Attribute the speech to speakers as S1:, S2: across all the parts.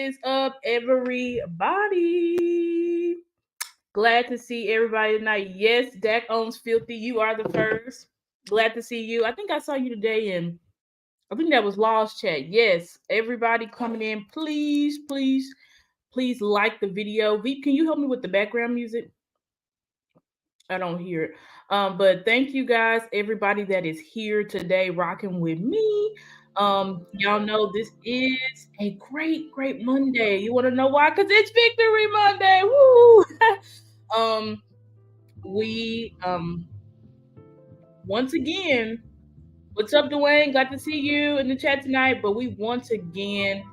S1: is up, everybody? Glad to see everybody tonight. Yes, Dak owns Filthy. You are the first. Glad to see you. I think I saw you today, and I think that was Law's chat. Yes, everybody coming in. Please like the video. Veep, can you help me with the background music? I don't hear it. But thank you guys, everybody that is here today rocking with me. Y'all know this is a great Monday. You want to know why? Because it's Victory Monday. Woo! We once again, what's up, Dwayne? Glad to see you in the chat tonight. But we once again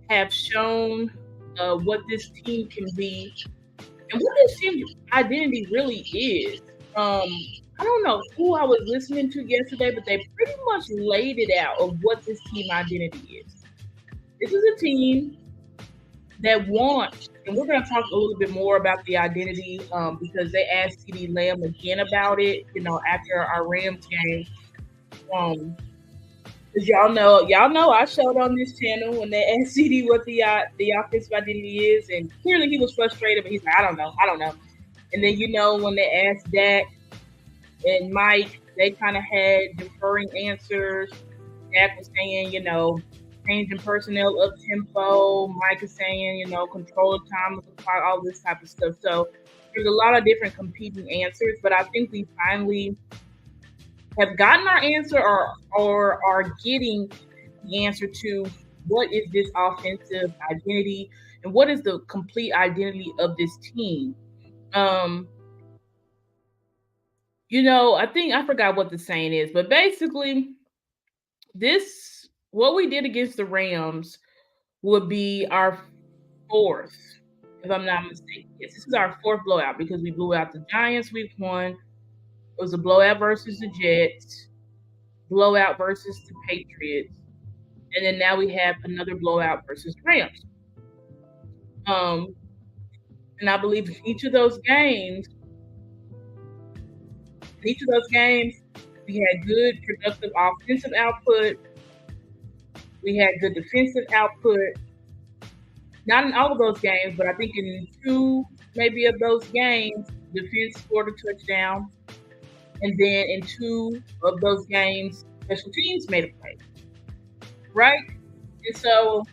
S1: have shown what this team can be and what this team's identity really is. I don't know who I was listening to yesterday, but they pretty much laid it out of what this team identity is. This is a team that wants, and we're going to talk a little bit more about the identity because they asked CeeDee Lamb again about it, after our Rams game. Because y'all know I showed on this channel when they asked CeeDee what the offensive identity is, and clearly he was frustrated, but he's like, I don't know. And then when they asked Dak and Mike, they kind of had deferring answers. Dak was saying, changing personnel up tempo. Mike is saying, control the time of the clock, all this type of stuff. So there's a lot of different competing answers, but I think we finally have gotten our answer or are getting the answer to what is this offensive identity and what is the complete identity of this team. I think I forgot what the saying is, but basically what we did against the Rams would be our fourth, if I'm not mistaken. Yes, this is our fourth blowout because we blew out the Giants week 1. It was a blowout versus the Jets, blowout versus the Patriots, and then now we have another blowout versus the Rams. And I believe in each of those games, we had good productive offensive output. We had good defensive output. Not in all of those games, but I think in 2 maybe of those games, defense scored a touchdown. And then in 2 of those games, special teams made a play. Right? And so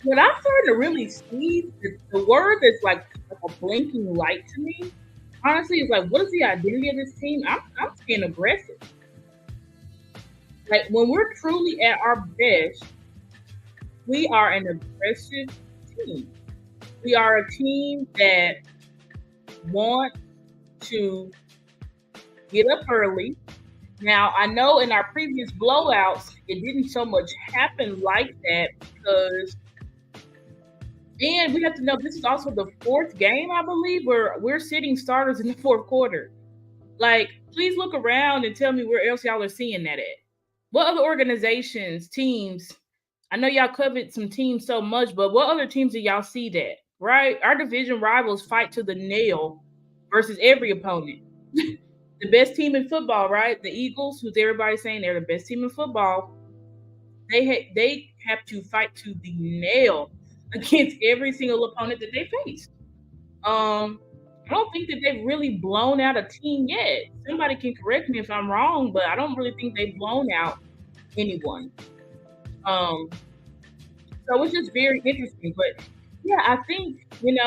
S1: what I'm starting to really see, the word that's like a blinking light to me, honestly, is like, what is the identity of this team? I'm saying aggressive. Like, when we're truly at our best, we are an aggressive team. We are a team that wants to get up early. Now, I know in our previous blowouts, it didn't so much happen like that because, and we have to know this is also the 4th game, I believe, where we're sitting starters in the 4th quarter. Like, please look around and tell me where else y'all are seeing that at. What other organizations, teams, I know y'all covered some teams so much, but what other teams do y'all see that, right? Our division rivals fight to the nail versus every opponent. The best team in football, right? The Eagles, who's everybody saying they're the best team in football, they have to fight to the nail against every single opponent that they face. I don't think that they've really blown out a team yet. Somebody can correct me if I'm wrong, but I don't really think they've blown out anyone. So it's just very interesting. But yeah, I think, and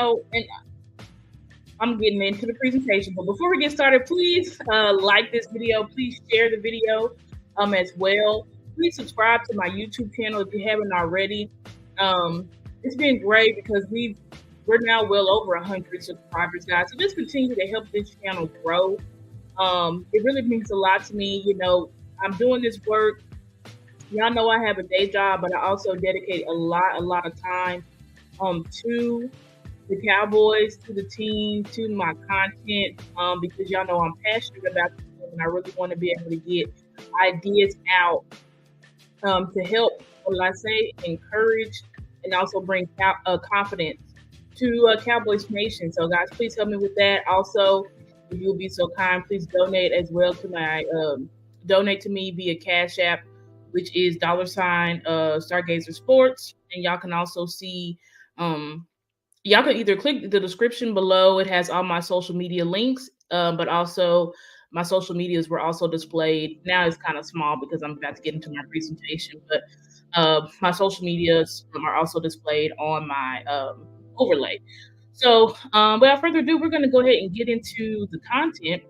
S1: I'm getting into the presentation. But before we get started, please like this video. Please share the video as well. Please subscribe to my YouTube channel if you haven't already. It's been great because we're now well over 100 subscribers, guys. So just continue to help this channel grow. It really means a lot to me. I'm doing this work. Y'all know I have a day job, but I also dedicate a lot of time to the Cowboys, to the team, to my content, because y'all know I'm passionate about this and I really want to be able to get ideas out to help, encourage, and also bring confidence to Cowboys Nation. So, guys, please help me with that. Also, if you'll be so kind, please donate as well to my donate to me via Cash App, which is $Stargazer Sports. And y'all can also see, y'all can either click the description below. It has all my social media links, but also my social medias were also displayed. Now it's kind of small because I'm about to get into my presentation, but my social medias are also displayed on my overlay. So without further ado, we're going to go ahead and get into the content.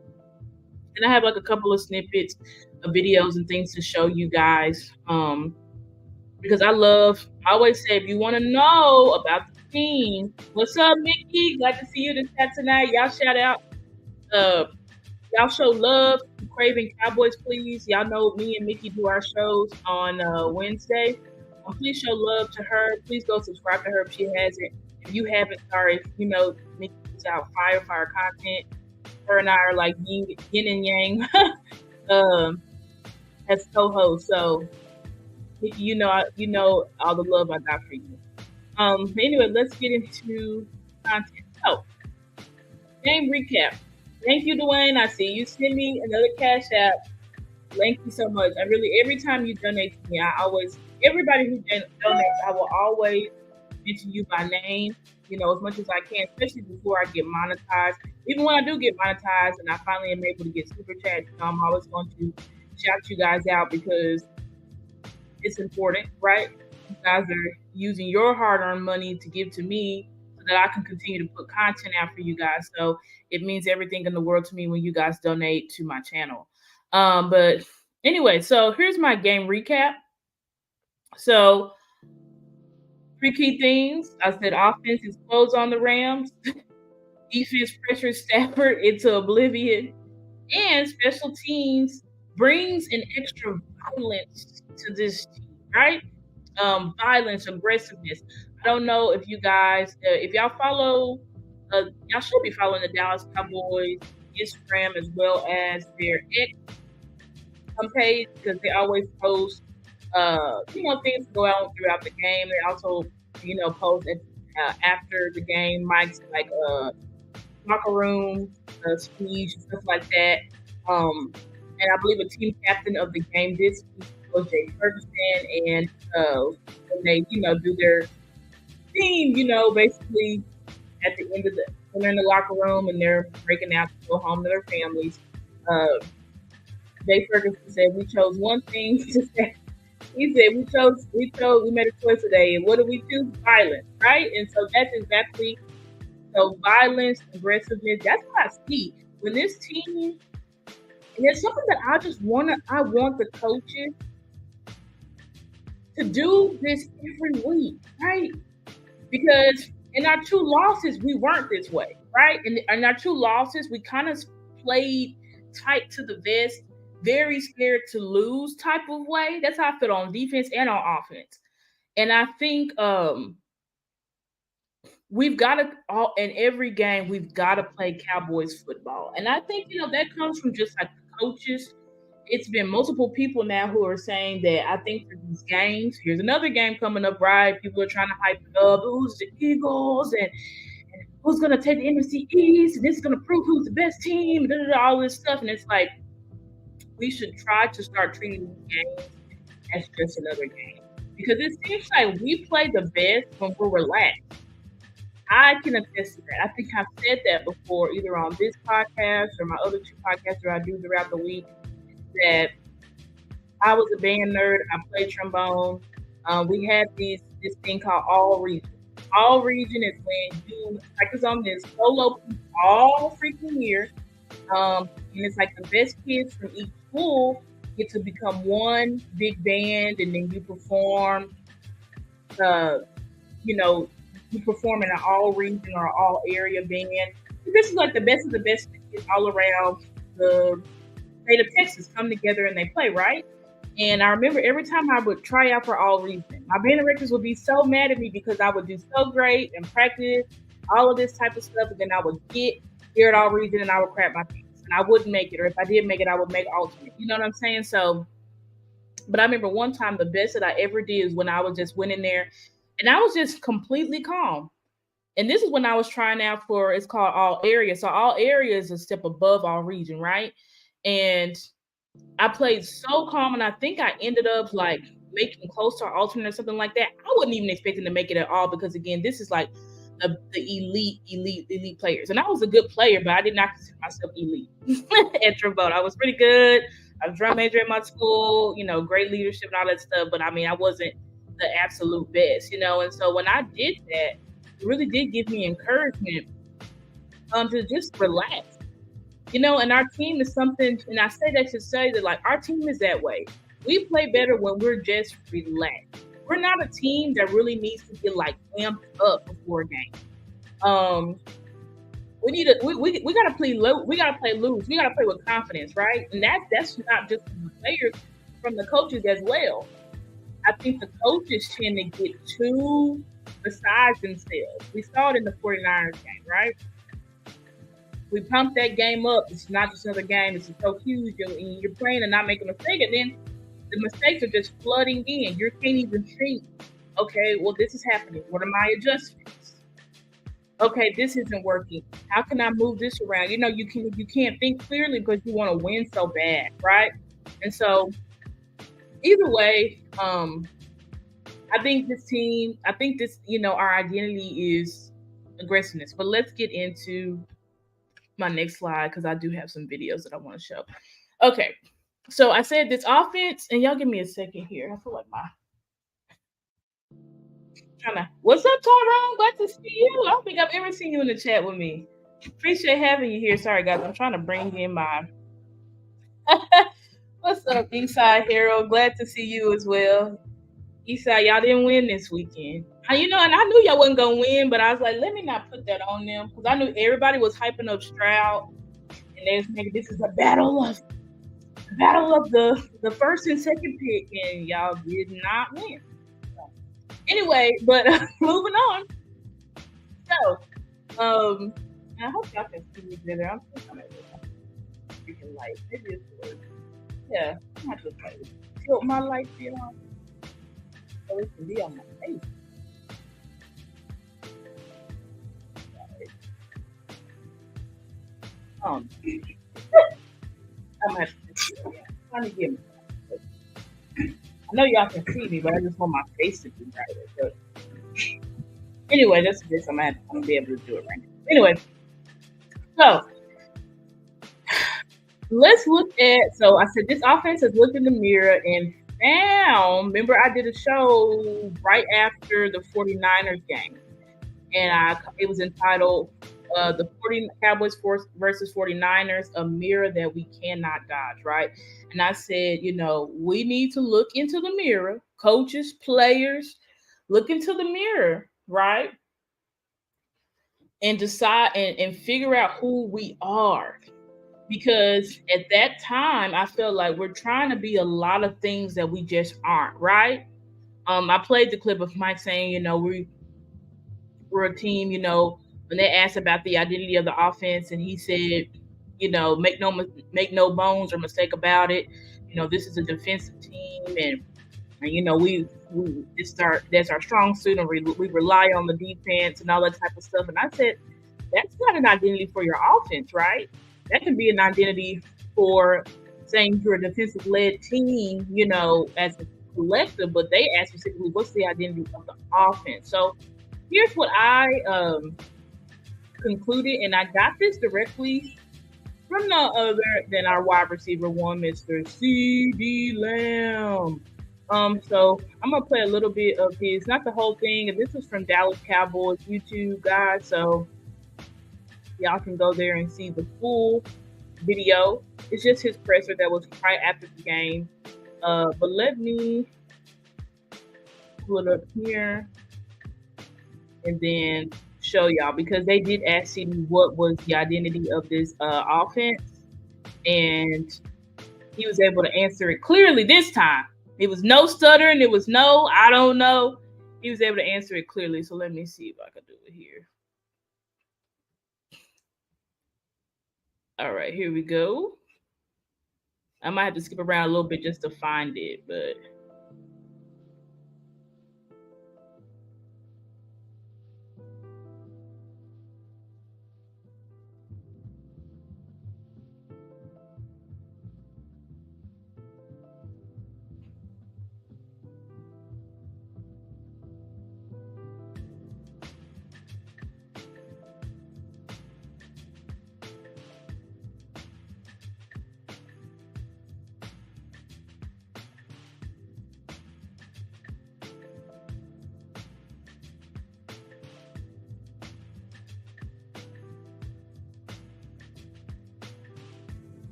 S1: And I have like a couple of snippets of videos and things to show you guys. Because I always say, if you want to know about the team, what's up, Mickey? Glad to see you in the chat tonight. Y'all shout out. Y'all show love to Craving Cowboys, please. Y'all know me and Mickey do our shows on Wednesday. Please show love to her. Please go subscribe to her if she hasn't. If you haven't, sorry. You know, Mickey puts out fire content. Her and I are like yin and yang as co-hosts. So, Mickey, you know all the love I got for you. Anyway, let's get into content. So, game recap. Thank you, Dwayne. I see you send me another Cash App. Thank you so much. Every time you donate to me, everybody who donates, I will always mention you by name, as much as I can, especially before I get monetized. Even when I do get monetized and I finally am able to get super chats, I'm always going to shout you guys out because it's important, right? You guys are using your hard-earned money to give to me so that I can continue to put content out for you guys. So it means everything in the world to me when you guys donate to my channel. But anyway, so here's my game recap. So 3 key things. I said offense is close on the Rams. Defense pressures Stafford into oblivion. And special teams brings an extra violence to this team, right? Violence, aggressiveness. I don't know if you guys, if y'all follow, y'all should be following the Dallas Cowboys Instagram as well as their X page because they always post, things go out throughout the game. They also, post after the game, Mike's like locker room speech, stuff like that. And I believe a team captain of the game this week was Jay Ferguson, and when they, do their team, basically at the end of when they're in the locker room and they're breaking out to go home to their families. Jay Ferguson said, "We chose one thing to say." He said, we made a choice today. And what did we choose? Violence, right? And so that's exactly, violence, aggressiveness, that's what I see. When this team, and it's something that I want the coaches to do this every week, right? Because in our 2 losses, we weren't this way, right? And in our 2 losses, we kind of played tight to the vest, very scared to lose type of way. That's how I feel on defense and on offense. And I think we've got to, in every game, we've got to play Cowboys football. And I think, that comes from just like the coaches. It's been multiple people now who are saying that I think for these games, here's another game coming up, right? People are trying to hype it up. Who's the Eagles and who's going to take the NFC East? And this is going to prove who's the best team, and all this stuff. And it's like, we should try to start treating these games as just another game. Because it seems like we play the best when we're relaxed. I can attest to that. I think I've said that before, either on this podcast or my other 2 podcasts that I do throughout the week, that I was a band nerd. I played trombone. We had this thing called All Region. All Region is when you practice on this solo all freaking year. And it's like the best kids from each school get to become one big band, and then you perform, you perform in an all region or all area band. This is like the best of the best kids all around the state of Texas come together and they play, right? And I remember every time I would try out for all region, my band directors would be so mad at me because I would do so great and practice all of this type of stuff, and then I would get here at all region and I would crap my pants and I wouldn't make it, or if I did make it, I would make alternate. You know what I'm saying? So, but I remember one time the best that I ever did is when I went in there and I was just completely calm. And this is when I was trying out for, it's called all area. So all area is a step above all region, right? And I played so calm, and I think I ended up like making close to our alternate or something like that. I wasn't even expecting to make it at all because again, this is like the elite players, and I was a good player, but I did not consider myself elite at trombone. I was pretty good. I was drum major at my school, great leadership and all that stuff. But I mean, I wasn't the absolute best, And so when I did that, it really did give me encouragement to just relax. And our team is something, and I say that to say that, like, our team is that way. We play better when we're just relaxed. We're not a team that really needs to get, like, amped up before a game. We gotta play low. We gotta play loose. We gotta play with confidence, right? And that's not just from the players, from the coaches as well. I think the coaches tend to get too beside themselves. We saw it in the 49ers game, right? We pumped that game up. It's not just another game. It's so huge, and you're playing and not making a mistake, and then the mistakes are just flooding in. You can't even think, okay, well, this is happening. What are my adjustments? Okay, this isn't working. How can I move this around? You can't think clearly because you want to win so bad, right? And so, either way, I think our identity is aggressiveness. But let's get into my next slide because I do have some videos that I want to show. Okay, so I said this offense, and y'all give me a second here. I feel like what's up, Tyrone? Glad to see you. I don't think I've ever seen you in the chat with me. Appreciate having you here. Sorry, guys, I'm trying to bring in my. What's up, Eastside Hero? Glad to see you as well. Eastside, y'all didn't win this weekend. And I knew y'all wasn't gonna win, but I was like, let me not put that on them because I knew everybody was hyping up Stroud, and they was thinking this is a battle of the first and second pick, and y'all did not win. Anyway, but moving on. So, I hope y'all can see me better. I'm still trying to freaking light. Maybe it's worse. Yeah, I'm not just like tilt my light on so it can be on my face. I'm gonna have to trying to get me. I know y'all can see me, but I just want my face to be brighter. But anyway, that's this. I'm gonna be able to do it right now. Anyway, so let's look at. So I said this offense has looked in the mirror and found. Remember, I did a show right after the 49ers game, and it was entitled "The Cowboys versus 49ers: A Mirror That We Cannot Dodge." Right, and I said, we need to look into the mirror. Coaches, players, look into the mirror, right, and decide and figure out who we are. Because at that time, I felt like we're trying to be a lot of things that we just aren't, right? I played the clip of Mike saying, we're a team, when they asked about the identity of the offense, and he said, make no bones or mistake about it. This is a defensive team, and that's our strong suit, and we rely on the defense and all that type of stuff. And I said, that's not an identity for your offense, right? That can be an identity for saying you're a defensive-led team, as a collective, but they asked specifically, what's the identity of the offense? So here's what I concluded, and I got this directly from no other than our wide receiver one, Mr. CeeDee Lamb. So I'm gonna play a little bit of his, not the whole thing, and this is from Dallas Cowboys YouTube, guys. So y'all can go there and see the full video. It's just his presser that was right after the game. But let me pull it up here and then show y'all, because they did ask CeeDee what was the identity of this offense, and he was able to answer it clearly this time. It was no stuttering. It was no, I don't know. He was able to answer it clearly. So let me see if I can do it here. All right, here we go. I might have to skip around a little bit just to find it, but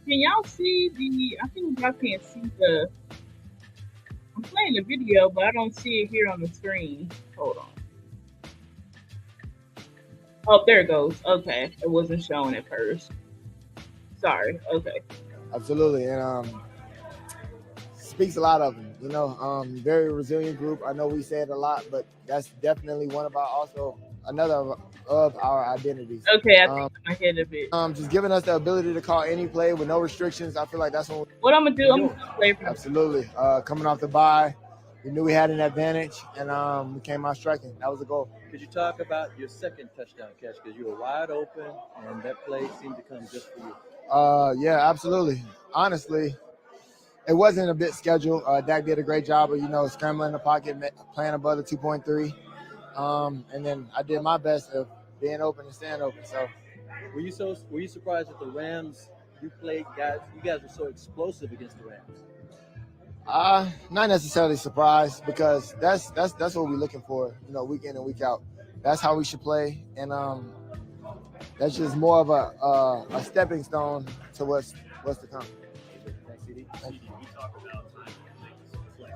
S1: Can y'all see the? I think y'all can't see the. I'm playing the video, but I don't see it here on the screen. Hold on. Oh, there it goes. Okay, it wasn't showing at first. Sorry. Okay.
S2: Absolutely, and speaks a lot of them. Very resilient group. I know we say it a lot, but that's definitely one of our also another of our identities.
S1: Okay, I think I'm ahead of it.
S2: Just giving us the ability to call any play with no restrictions. I feel like that's
S1: what I'm gonna do. I'm gonna play for
S2: absolutely. Coming off the bye, we knew we had an advantage, and we came out striking. That was the goal.
S3: Could you talk about your second touchdown catch? Because you were wide open, and that play seemed to come just for you.
S2: Yeah, absolutely. Honestly, it wasn't a bit scheduled. Dak did a great job of, scrambling in the pocket, playing above the 2.3. And then I did my best of being open and staying open. So,
S3: were you surprised that the Rams you guys were so explosive against the Rams?
S2: Not necessarily surprised, because that's what we're looking for, week in and week out. That's how we should play, and that's just more of a stepping stone to what's to come.
S3: Thanks, CD.
S2: Thank you.
S4: We talk about time when things click.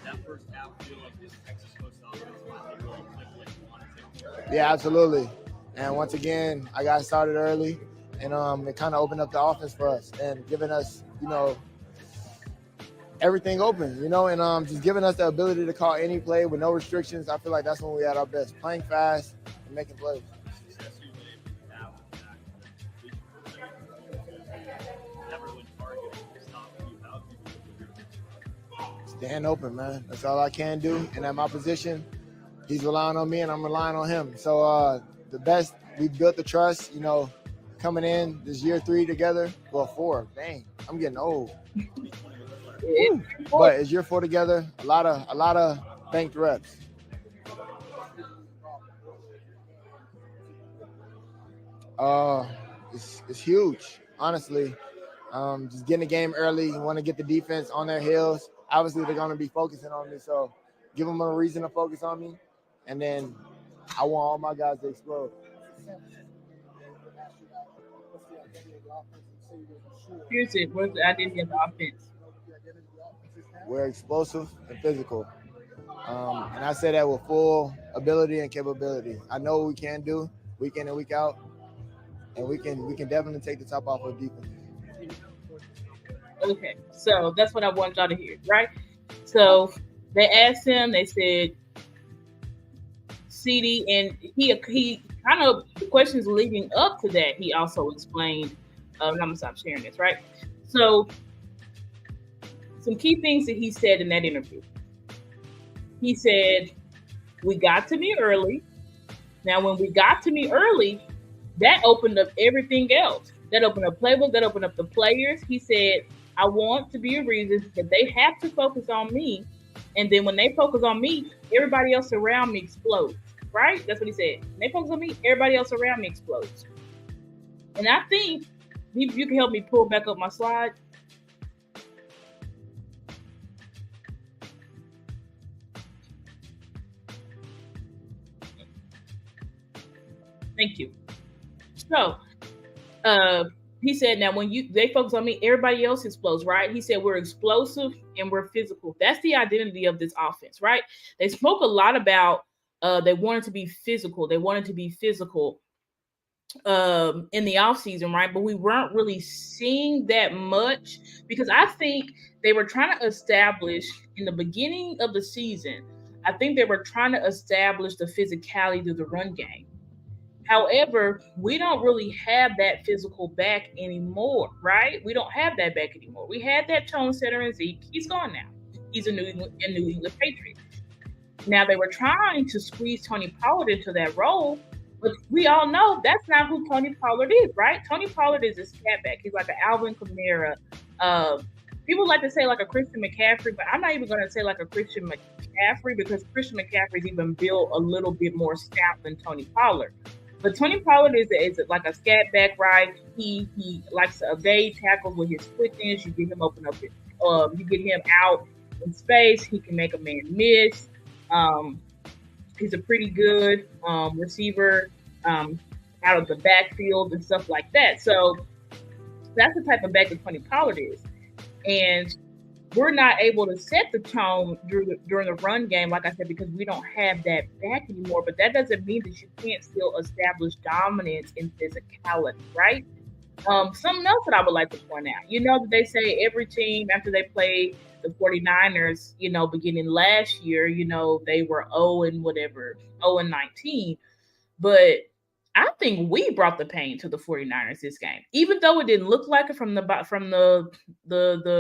S4: That first half feel like this Texas Coast offense finally really clicked like you wanted to.
S2: Yeah, absolutely. And once again, I got started early, and it kind of opened up the offense for us and giving us, everything open, and just giving us the ability to call any play with no restrictions. I feel like that's when we at our best, playing fast and making plays. Staying open, man. That's all I can do. And at my position, he's relying on me and I'm relying on him. So the best, we built the trust, coming in this year 3 together. Well, 4. Dang, I'm getting old. But it's year 4 together. A lot of banked reps. It's huge, honestly. Just getting the game early. You want to get the defense on their heels. Obviously, they're going to be focusing on me, so give them a reason to focus on me, and then I want all my guys to explode.
S1: Here's it. What's the identity of the offense?
S2: We're explosive and physical, and I say that with full ability and capability. I know what we can do week in and week out, and we can definitely take the top off of defense.
S1: Okay, so that's what I want y'all to hear, right? So they asked him, they said, CD, and he kind of, the questions leading up to that, he also explained, I'm going to stop sharing this, right? So some key things that he said in that interview. He said, we got to me early. Now, when we got to me early, that opened up everything else. That opened up playbook, that opened up the players. He said, I want to be a reason that they have to focus on me. And then when they focus on me, everybody else around me explodes, right? That's what he said. When they focus on me, everybody else around me explodes. And I think you can help me pull back up my slide. Thank you. So, he said, now when they focus on me, everybody else explodes, right? He said, we're explosive and we're physical. That's the identity of this offense, right? They spoke a lot about they wanted to be physical. They wanted to be physical in the offseason, right? But we weren't really seeing that much because I think they were trying to establish in the beginning of the season, I think they were trying to establish the physicality through the run game. However, we don't really have that physical back anymore, right? We don't have that back anymore. We had that tone setter in Zeke. He's gone now. He's a New England Patriot. Now, they were trying to squeeze Tony Pollard into that role, but we all know that's not who Tony Pollard is, right? Tony Pollard is a scat back. He's like an Alvin Kamara. People like to say like a Christian McCaffrey, but I'm not even going to say like a Christian McCaffrey because Christian McCaffrey's even built a little bit more stout than Tony Pollard. But Tony Pollard is like a scat back, right? He likes to evade tackles with his quickness. You get him open up, you get him out in space. He can make a man miss. He's a pretty good receiver out of the backfield and stuff like that. So That's the type of back that Tony Pollard is. And we're not able to set the tone during the run game, like I said, because we don't have that back anymore. But that doesn't mean that you can't still establish dominance in physicality, right? Something else that I would like to point out, that they say every team after they play the 49ers, beginning last year, they were 0 and 19. But I think we brought the pain to the 49ers this game, even though it didn't look like it from the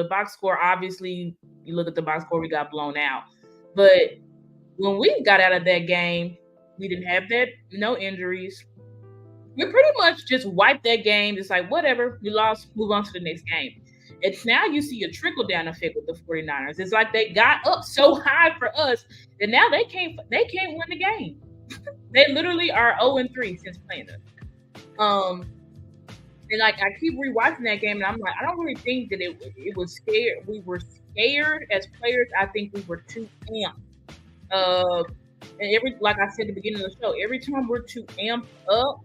S1: box score. Obviously, you look at the box score, we got blown out. But when we got out of that game, we didn't have no injuries. We pretty much just wiped that game. It's like, whatever, we lost, move on to the next game. And now you see a trickle-down effect with the 49ers. It's like they got up so high for us that now they can't win the game. They literally are 0-3 since playing us. And like I keep rewatching that game, and I'm like, I don't really think that it was scared. We were scared as players. I think we were too amped. And like I said at the beginning of the show, every time we're too amped up,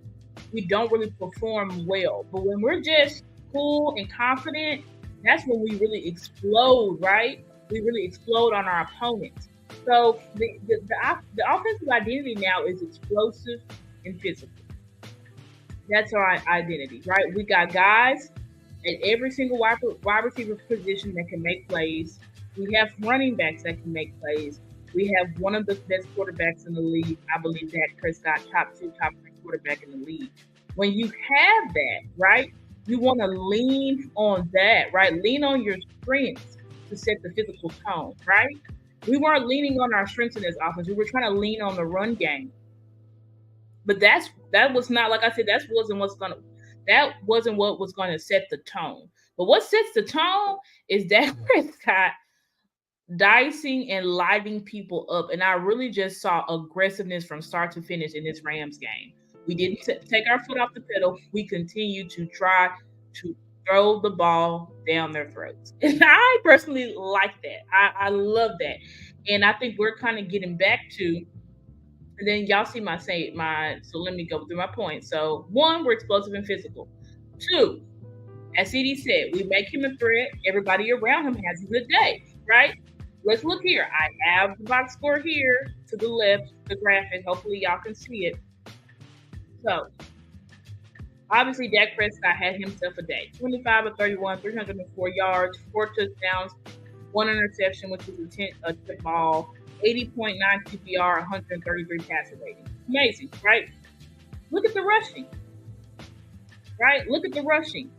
S1: we don't really perform well. But when we're just cool and confident, that's when we really explode, right? We really explode on our opponents. So the offensive identity now is explosive and physical. That's our identity, right? We got guys at every single wide receiver position that can make plays. We have running backs that can make plays. We have one of the best quarterbacks in the league. I believe Dak Prescott, top 3 quarterback in the league. When you have that, right, you want to lean on that, right? Lean on your strengths to set the physical tone, right? We weren't leaning on our strengths in this offense. We were trying to lean on the run game. But that was not, like I said, that wasn't what was going to set the tone. But what sets the tone is Dak Prescott dicing and lighting people up. And I really just saw aggressiveness from start to finish in this Rams game. We didn't take our foot off the pedal. We continued to try to throw the ball down their throats. And I personally like that. I love that. And I think we're kind of getting back to, and then y'all see so let me go through my points. So 1, we're explosive and physical. 2, as CD said, we make him a threat. Everybody around him has a good day, right? Let's look here. I have the box score here to the left, the graphic. Hopefully y'all can see it. So obviously Dak Prescott had himself a day. 25 of 31, 304 yards, 4 touchdowns, 1 interception, which was a tip ball, 80.9 QPR, 133 passer rating. Amazing, right? Look at the rushing. Right? Look at the rushing.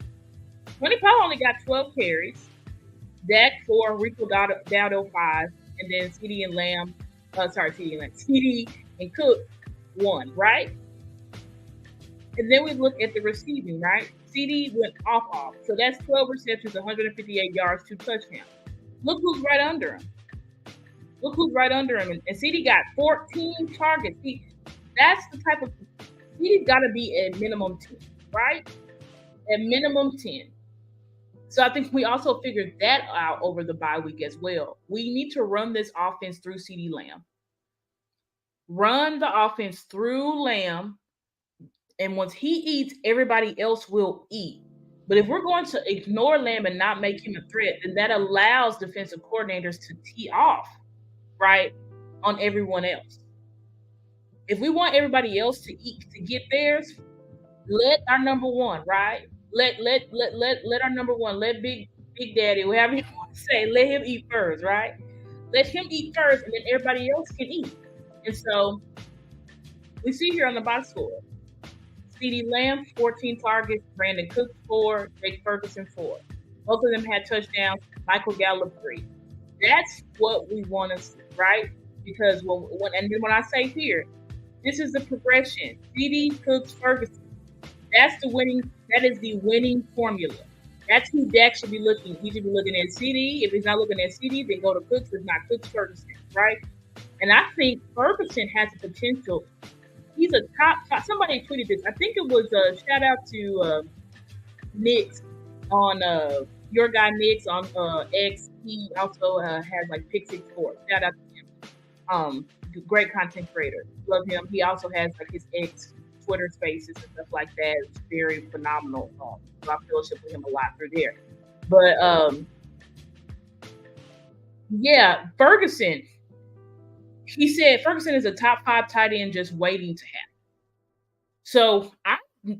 S1: Tony Pollard only got 12 carries. Dak 4, Rico Dowdle 5, and then CD and Cook 1, right? And then we look at the receiving, right? CD went off. So that's 12 receptions, 158 yards, 2 touchdowns. Look who's right under him. And CD got 14 targets. That's the type of – CD's got to be at minimum 10, right? At minimum 10. So I think we also figured that out over the bye week as well. We need to run this offense through CeeDee Lamb. Run the offense through Lamb, and once he eats, everybody else will eat. But if we're going to ignore Lamb and not make him a threat, then that allows defensive coordinators to tee off, right, on everyone else. If we want everybody else to get theirs, let our number one, right? Let our number one, let Big Daddy, whatever you want to say, let him eat first, right? Let him eat first, and then everybody else can eat. And so we see here on the box score, CeeDee Lamb, 14 targets, Brandon Cook, 4, Jake Ferguson, 4. Both of them had touchdowns, Michael Gallup, 3. That's what we want to see, right? Because when I say here, this is the progression. CeeDee, Cooks, Ferguson. That is the winning formula. That's who Dak should be looking. He should be looking at CeeDee. If he's not looking at CeeDee, then go to Cooks. If not Cooks, Ferguson, right? And I think Ferguson has the potential. He's a top. Somebody tweeted this. I think it was a shout out to Nix on your guy Nix on X. He also has like Pick 6 Sports. Shout out to him. Great content creator. Love him. He also has like his X Twitter Spaces and stuff like that. It's very phenomenal. So I fellowship with him a lot through there. But yeah, Ferguson. He said Ferguson is a top 5 tight end just waiting to happen. So I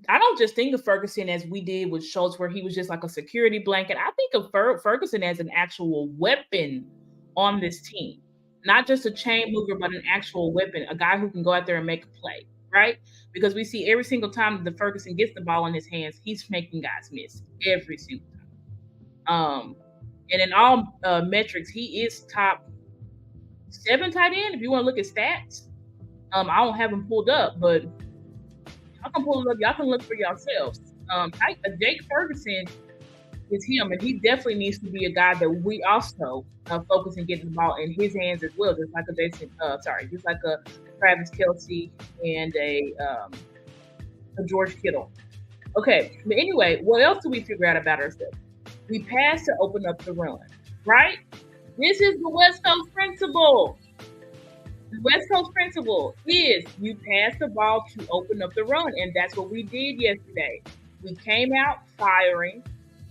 S1: don't just think of Ferguson as we did with Schultz, where he was just like a security blanket. I think of Ferguson as an actual weapon on this team, not just a chain mover, but an actual weapon, a guy who can go out there and make a play, right? Because we see every single time that Ferguson gets the ball in his hands, he's making guys miss every single time. And in all metrics, he is top 7 tight end. If you want to look at stats, I don't have them pulled up, but y'all can pull it up. Y'all can look for yourselves. Jake Ferguson is him, and he definitely needs to be a guy that we also focus on getting the ball in his hands as well, just like a Travis Kelce and a George Kittle. Okay, but anyway, what else do we figure out about ourselves? We pass to open up the run, right? This is the West Coast principle. The West Coast principle is you pass the ball to open up the run, and that's what we did yesterday. We came out firing,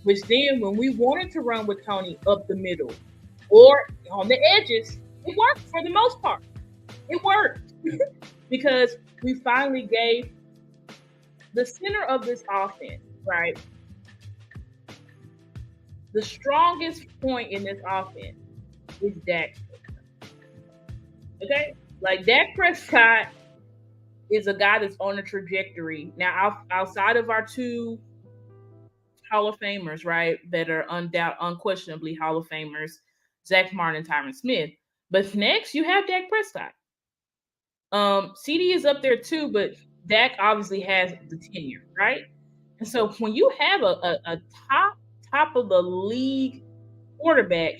S1: which then when we wanted to run with Tony up the middle or on the edges, it worked for the most part. It worked because we finally gave the center of this offense, right? The strongest point in this offense is Dak. Okay? Like Dak Prescott is a guy that's on a trajectory. Now, outside of our 2 Hall of Famers, right, that are unquestionably Hall of Famers, Zach Martin and Tyron Smith. But next, you have Dak Prescott. CD is up there too, but Dak obviously has the tenure, right? And so when you have a top of the league quarterback,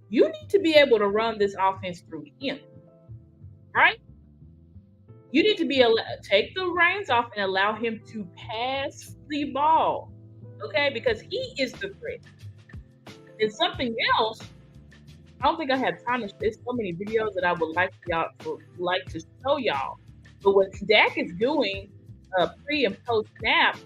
S1: you need to be able to run this offense through him, right? You need to be able to take the reins off and allow him to pass the ball, okay? Because he is the threat. And something else, I don't think I have time to. There's so many videos that I would like to show y'all. But what Dak is doing pre and post snap,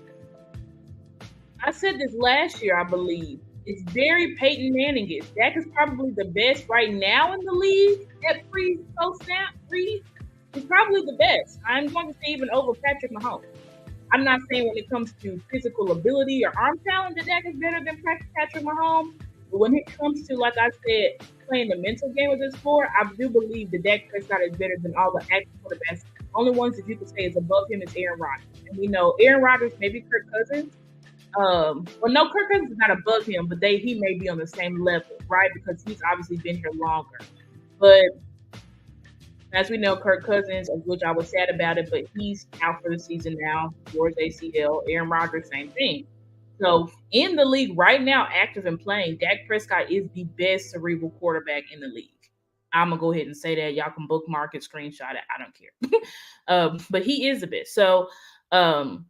S1: I said this last year, I believe. It's very Peyton Manning-ish. Dak is probably the best right now in the league at post snap. He's probably the best. I'm going to say even over Patrick Mahomes. I'm not saying when it comes to physical ability or arm talent that Dak is better than Patrick Mahomes. But when it comes to, like I said, playing the mental game of this sport, I do believe that Dak Prescott is better than all the active quarterbacks. The only ones that you could say is above him is Aaron Rodgers. And we know Aaron Rodgers, maybe Kirk Cousins. No, Kirk Cousins is not above him, but he may be on the same level, right? Because he's obviously been here longer. But as we know, Kirk Cousins, of which I was sad about it, but he's out for the season now. Towards ACL. Aaron Rodgers, same thing. So in the league right now, active and playing, Dak Prescott is the best cerebral quarterback in the league. I'm going to go ahead and say that. Y'all can bookmark it, screenshot it. I don't care. But he is the best. So, and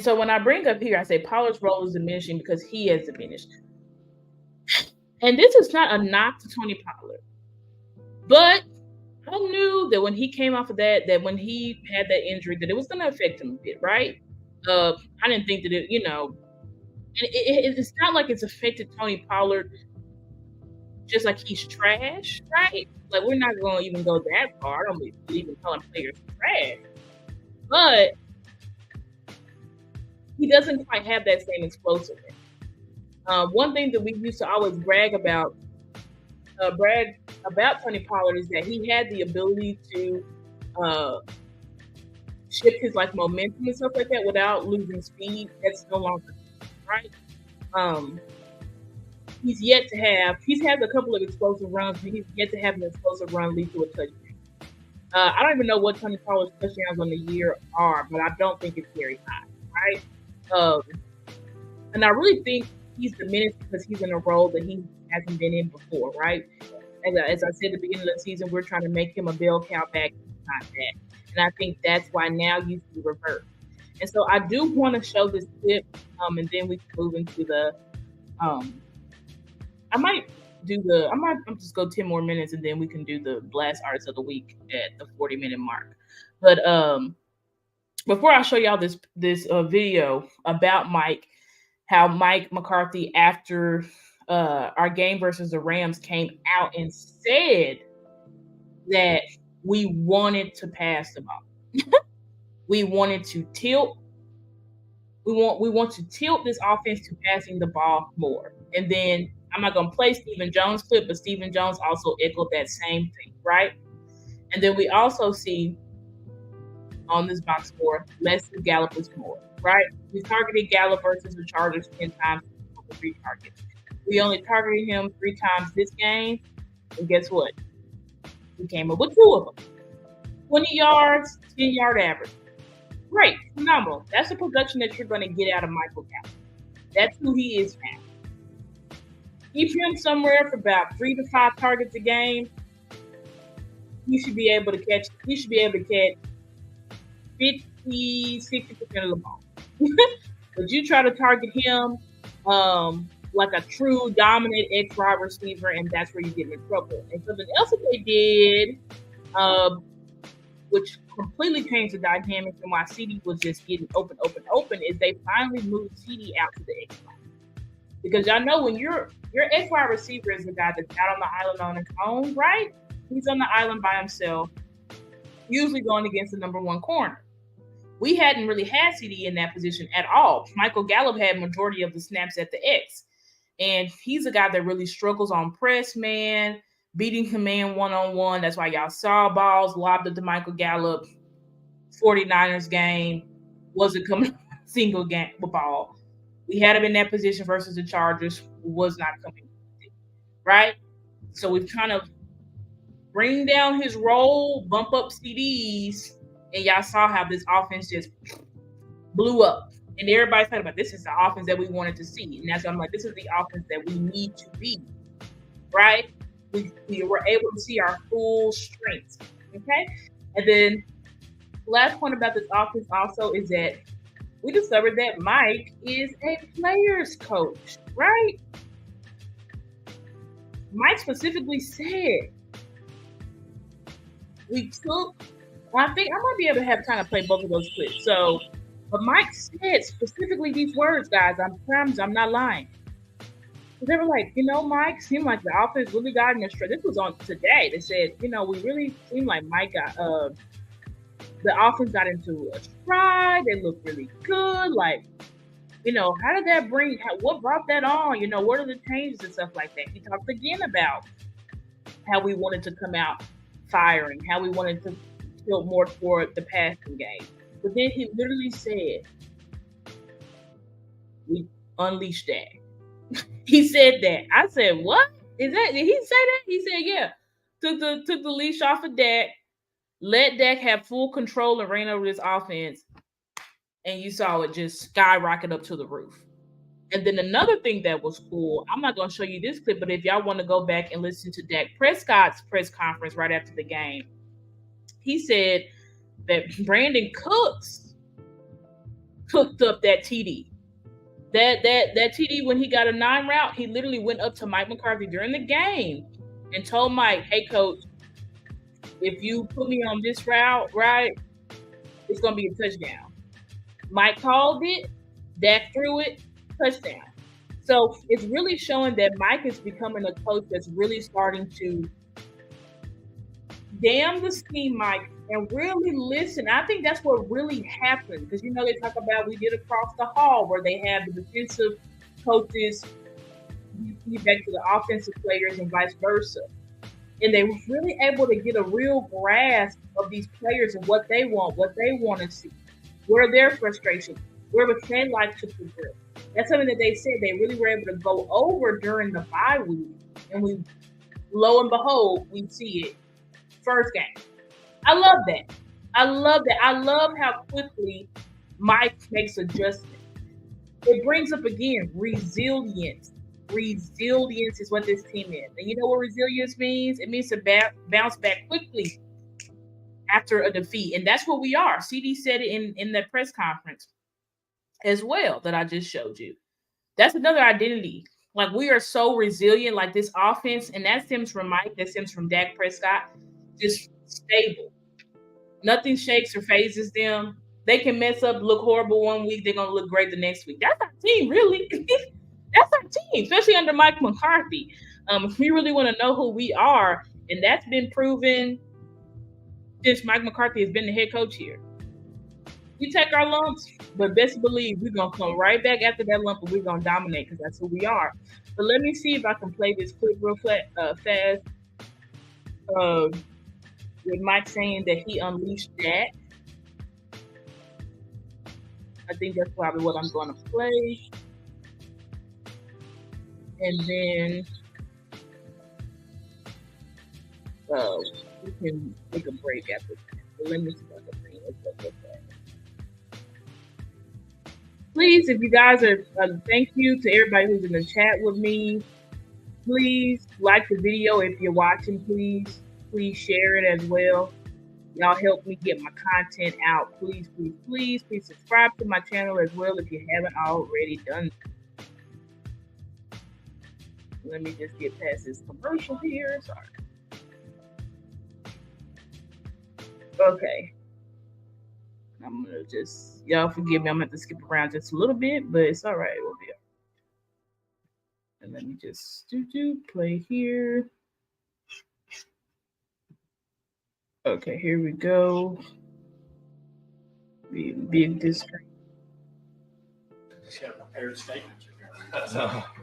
S1: so when I bring up here, I say Pollard's role is diminishing because he has diminished. And this is not a knock to Tony Pollard. But I knew that when he came off of that when he had that injury, that it was going to affect him a bit, right? I didn't think that it's not like it's affected Tony Pollard just like he's trash, right? Like, we're not going to even go that far. I don't believe in calling players trash. But he doesn't quite have that same explosiveness. One thing that we used to always brag about Tony Pollard is that he had the ability to shift his like momentum and stuff like that without losing speed. That's no longer right. He's had a couple of explosive runs, but he's yet to have an explosive run lead to a touchdown. I don't even know what Tony Pollard's touchdowns on the year are, but I don't think it's very high, right? And I really think he's diminished because he's in a role that he hasn't been in before, right? As I said at the beginning of the season, we're trying to make him a bell cow back. He's not that. And I think that's why now you see reverse. And so I do want to show this clip, and then we can move into the I'm just go 10 more minutes and then we can do the blast artist of the week at the 40-minute mark. But before I show y'all this video about Mike, how Mike McCarthy after our game versus the Rams came out and said that we wanted to pass the ball. We wanted to tilt. We want to tilt this offense to passing the ball more. And then I'm not going to play Stephen Jones' clip, but Stephen Jones also echoed that same thing, right? And then we also see on this box score, less than Gallup is more, right? We targeted Gallup versus the Chargers 10 times for 3 targets. We only targeted him 3 times this game, and guess what? We came up with 2 of them. 20 yards, 10-yard average. Great, phenomenal. That's the production that you're going to get out of Michael Gallup. That's who he is now. Keep him somewhere for about 3 to 5 targets a game. He should be able to catch 50, 60% of the ball. But you try to target him like a true dominant X-wide receiver, and that's where you get in trouble. And something else that they did, which completely changed the dynamics and why CD was just getting open, is they finally moved CD out to the X-wide. Because y'all know when your X-wide receiver is the guy that's out on the island on his own, right? He's on the island by himself, usually going against the number 1 corner. We hadn't really had CD in that position at all. Michael Gallup had majority of the snaps at the X. And he's a guy that really struggles on press, man, beating him man one-on-one. That's why y'all saw balls lobbed up to Michael Gallup. 49ers game wasn't coming single game ball. We had him in that position versus the Chargers, was not coming, right? So we've trying to bring down his role, bump up CDs, and y'all saw how this offense just blew up. And everybody's talking about this is the offense that we wanted to see. And that's why I'm like, this is the offense that we need to be, right? We were able to see our full strengths, okay? And then last point about this offense also is that we discovered that Mike is a player's coach, right? Mike specifically said, I think I might be able to have time to play both of those clips. So, but Mike said specifically these words, guys. I promise I'm not lying. They were like, Mike seemed like the offense really got in a stride. This was on today. They said, we really seemed like Mike got the offense got into a stride. They looked really good. Like, how did that what brought that on? What are the changes and stuff like that? He talked again about how we wanted to come out firing, how we wanted to tilt more toward the passing game. But then he literally said, we unleashed that. He said that. I said, what? Did he say that? He said, yeah. Took the leash off of Dak, let Dak have full control and reign over this offense, and you saw it just skyrocket up to the roof. And then another thing that was cool, I'm not going to show you this clip, but if y'all want to go back and listen to Dak Prescott's press conference right after the game, he said that Brandon Cooks cooked up that TD. That TD, when he got a 9 route, he literally went up to Mike McCarthy during the game and told Mike, hey, coach, if you put me on this route, right, it's going to be a touchdown. Mike called it, Dak threw it, touchdown. So it's really showing that Mike is becoming a coach that's really starting to damn the scheme, Mike, and really listen. I think that's what really happened because, they talk about we did across the hall where they have the defensive coaches back to the offensive players and vice versa. And they were really able to get a real grasp of these players and what they want to see, what are their frustrations, where would they like to progress. That's something that they said they really were able to go over during the bye week. And lo and behold, we see it first game. I love that. I love how quickly Mike makes adjustments. It brings up again resilience. Resilience is what this team is. And you know what resilience means? It means to bounce back quickly after a defeat. And that's what we are. CD said it in that press conference as well that I just showed you. That's another identity. Like, we are so resilient, like this offense, and that stems from Mike, that stems from Dak Prescott, just stable. Nothing shakes or phases them. They can mess up, look horrible one week. They're going to look great the next week. That's our team, really. That's our team, especially under Mike McCarthy. If we really want to know who we are, and that's been proven since Mike McCarthy has been the head coach here. We take our lumps, but best believe we're going to come right back after that lump and we're going to dominate because that's who we are. But let me see if I can play this clip real fast. With Mike saying that he unleashed that. I think that's probably what I'm going to play. And then we can take a break after that. So let me see if I can bring this up real fast. Please, if you guys are, thank you to everybody who's in the chat with me. Please like the video if you're watching. Please share it as well. Y'all help me get my content out. Please subscribe to my channel as well if you haven't already done. Let me just get past this commercial here. Sorry. Okay. I'm gonna just, y'all forgive me. I'm gonna have to skip around just a little bit, but it's all right. We'll be up. And let me just play here. Okay, here we go. Big discount.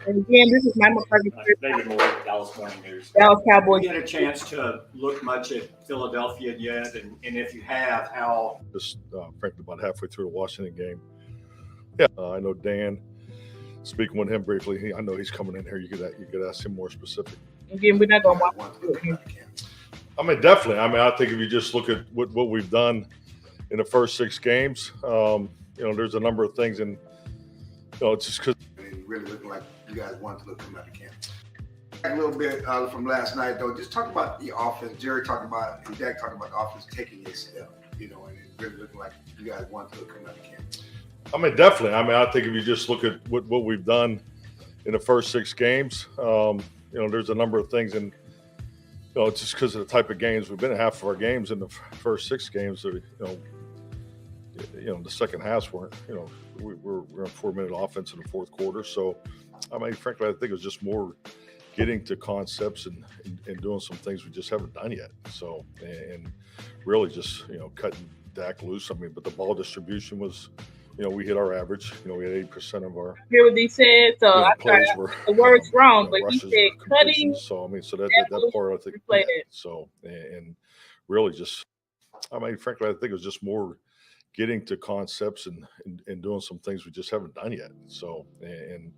S1: And again, this is my McCarthy.
S4: David Moore, Dallas Morning News.
S1: Dallas Cowboys.
S4: You had a chance to look much at Philadelphia yet, and if you have, how?
S5: Just frankly, about halfway through the Washington game. Yeah, I know Dan. Speaking with him briefly, I know he's coming in here. You could ask him more specific.
S1: Again, we're not going to watch it.
S5: I mean, definitely. I mean, I think if you just look at what we've done in the first 6 games, there's a number of things, and it's just because.
S6: Really looking like you guys wanted to come out of camp. A little bit from last night, though. Just talk about the offense. Jerry talked about, and Dak talked about the offense taking a step, and it really looking like you guys wanted to come out of camp.
S5: I mean, definitely. I mean, I think if you just look at what we've done in the first 6 games, there's a number of things, and it's just because of the type of games we've been in. Half of our games in the first 6 games, the second halves weren't, we're on 4-minute offense in the fourth quarter. So, I mean, frankly, I think it was just more getting to concepts and doing some things we just haven't done yet. So, and really just, cutting Dak loose. I mean, but the ball distribution was, we hit our average. We had 80% of our.
S1: Hear what he said? So I tried the word's wrong, but he said cutting.
S5: So, I mean, so that part, I think. So, and really just, I mean, frankly, I think it was just more getting to concepts and doing some things we just haven't done yet. So, and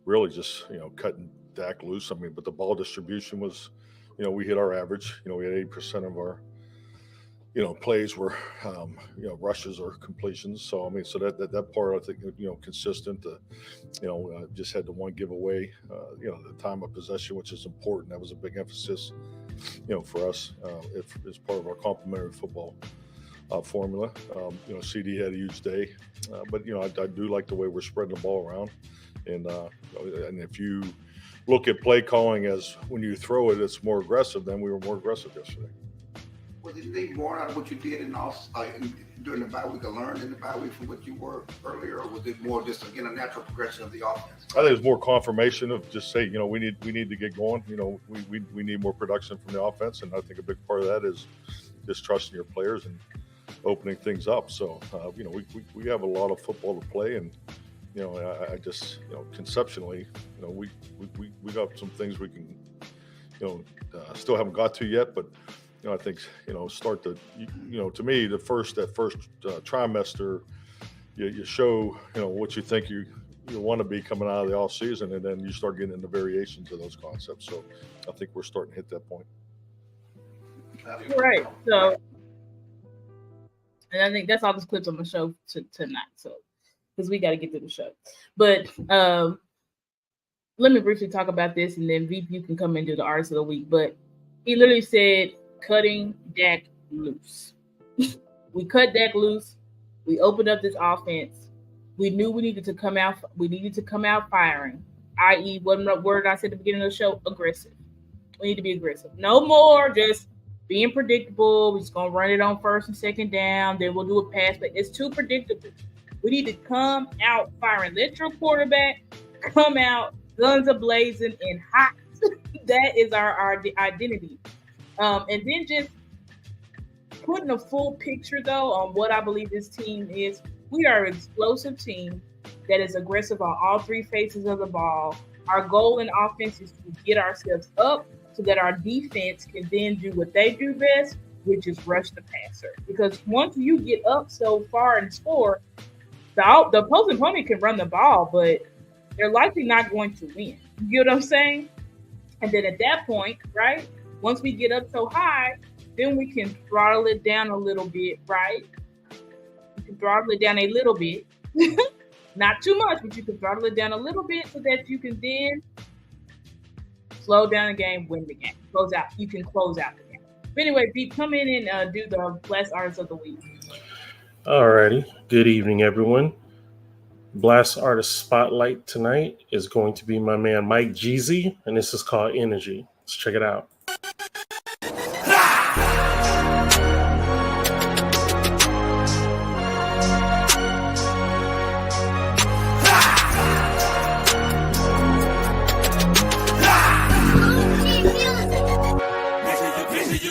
S5: really just, cutting Dak loose. I mean, but the ball distribution was, we hit our average. We had 80% of our, plays were, rushes or completions. So, I mean, so that part, I think, consistent. Just had the one giveaway, the time of possession, which is important. That was a big emphasis, for us as part of our complementary football formula. CD had a huge day, but I do like the way we're spreading the ball around, and if you look at play calling as when you throw it, it's more aggressive. Then we were more aggressive yesterday.
S6: Was it anything more out of what you did during the bye week, or learned in the bye week from what you were earlier, or was it more just again a natural progression of the offense?
S5: I think it was more confirmation of just say, we need to get going. We need more production from the offense, and I think a big part of that is just trusting your players and opening things up. So, we have a lot of football to play, and, I just, conceptually, we got some things we can, still haven't got to yet, but, I think, start to, to me, that first trimester, you show, what you think you want to be coming out of the off season, and then you start getting into variations of those concepts. So I think we're starting to hit that point.
S1: Right. So, and I think that's all this clips on the show tonight. So, because we got to get to the show. But let me briefly talk about this, and then VP, you can come and do the artist of the week. But he literally said, cutting Dak loose. We cut Dak loose. We opened up this offense. We knew we needed to come out. We needed to come out firing, i.e., what word I said at the beginning of the show? Aggressive. We need to be aggressive. No more just being predictable. We're just going to run it on first and second down. Then we'll do a pass. But it's too predictable. We need to come out firing. Let your quarterback come out guns a-blazing and hot. That is our identity. And then just putting a full picture, though, on what I believe this team is. We are an explosive team that is aggressive on all three faces of the ball. Our goal in offense is to get ourselves up so that our defense can then do what they do best, which is rush the passer. Because once you get up so far and score, the opposing opponent can run the ball, but they're likely not going to win. You get what I'm saying? And then at that point, right, once we get up so high, then we can throttle it down a little bit, right? You can throttle it down a little bit. Not too much, but you can throttle it down a little bit so that you can then slow down the game, win the game. You can close out the game. But anyway, Pete, come in and do the Blast Artist of the Week.
S7: Alrighty. Good evening, everyone. Blast Artist Spotlight tonight is going to be my man Mike Jeezy, and this is called Energy. Let's check it out.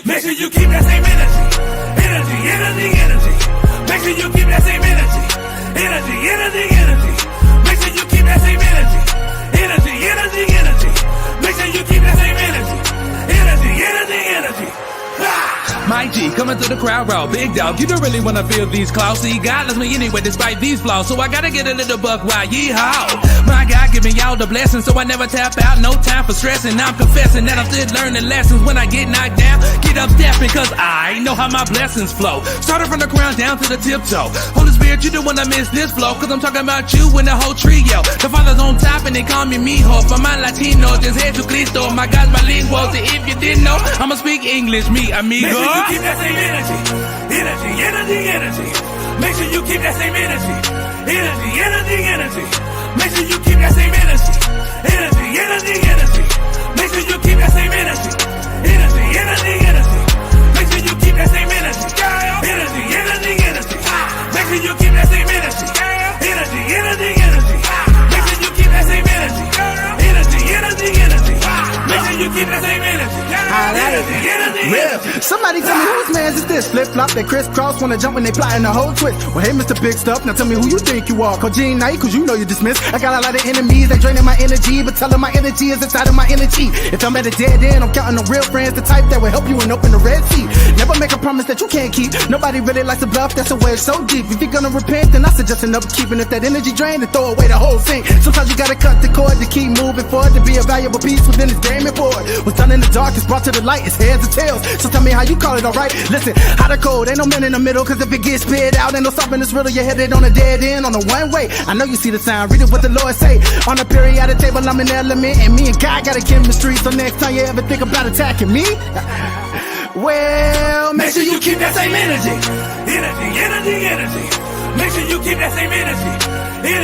S8: Make sure you keep that same energy. Make sure you keep that same energy. Make sure you keep that same energy. Make sure you keep that same energy.
S9: Mike G coming through the crowd raw, big dog. You don't really wanna feel these claws. See, God loves me anyway, despite these flaws. So I gotta get a little buck wild, yeehaw. My God giving y'all the blessing, so I never tap out. No time for stressing. I'm confessing that I'm still learning lessons. When I get knocked down, get up stepping, cause I know how my blessings flow. Started from the ground down to the tiptoe. Holy Spirit, you don't wanna miss this flow, cause I'm talking about you and the whole trio. The Father's on top and they call me mijo. For my Latino, just Jesucristo. My God's bilingual, so if you didn't know, I'ma speak English, mi amigo.
S8: Make sure you keep that same energy. Make sure you keep that same energy. Make sure you keep that same energy. Make sure you keep that same energy. Make sure you keep that same energy. Make sure you keep that same energy. Make sure you keep that same energy. Make sure you keep that same energy.
S10: Somebody tell me whose man's is this? Flip flop, they crisscross, wanna jump when they plotting the whole twist. Well, hey, Mr. Big Stuff, now tell me who you think you are. Call Gene Knight, cause you know you're dismissed. I got a lot of enemies, they draining my energy, but tell them my energy is inside of my energy. If I'm at a dead end, I'm counting on real friends, the type that will help you and open the Red Sea. Never make a promise that you can't keep. Nobody really likes to bluff, that's a way so deep. If you're gonna repent, then I suggest an upkeep. And if that energy drain, then throw away the whole thing. Sometimes you gotta cut the cord to keep moving forward, to be a valuable piece within this game and board. What's done in the dark is brought to the light, it's heads or tails. So tell me how you call it, alright? Listen, hot or cold, ain't no man in the middle, cause if it gets spit out, ain't no stopping this riddle. You're headed on a dead end, on a one way. I know you see the sign, read it what the Lord say. On a periodic table, I'm an element, and me and God got a chemistry. So next time you ever think about attacking me, well, make sure you keep that same energy.
S8: Make sure you keep that same energy. Make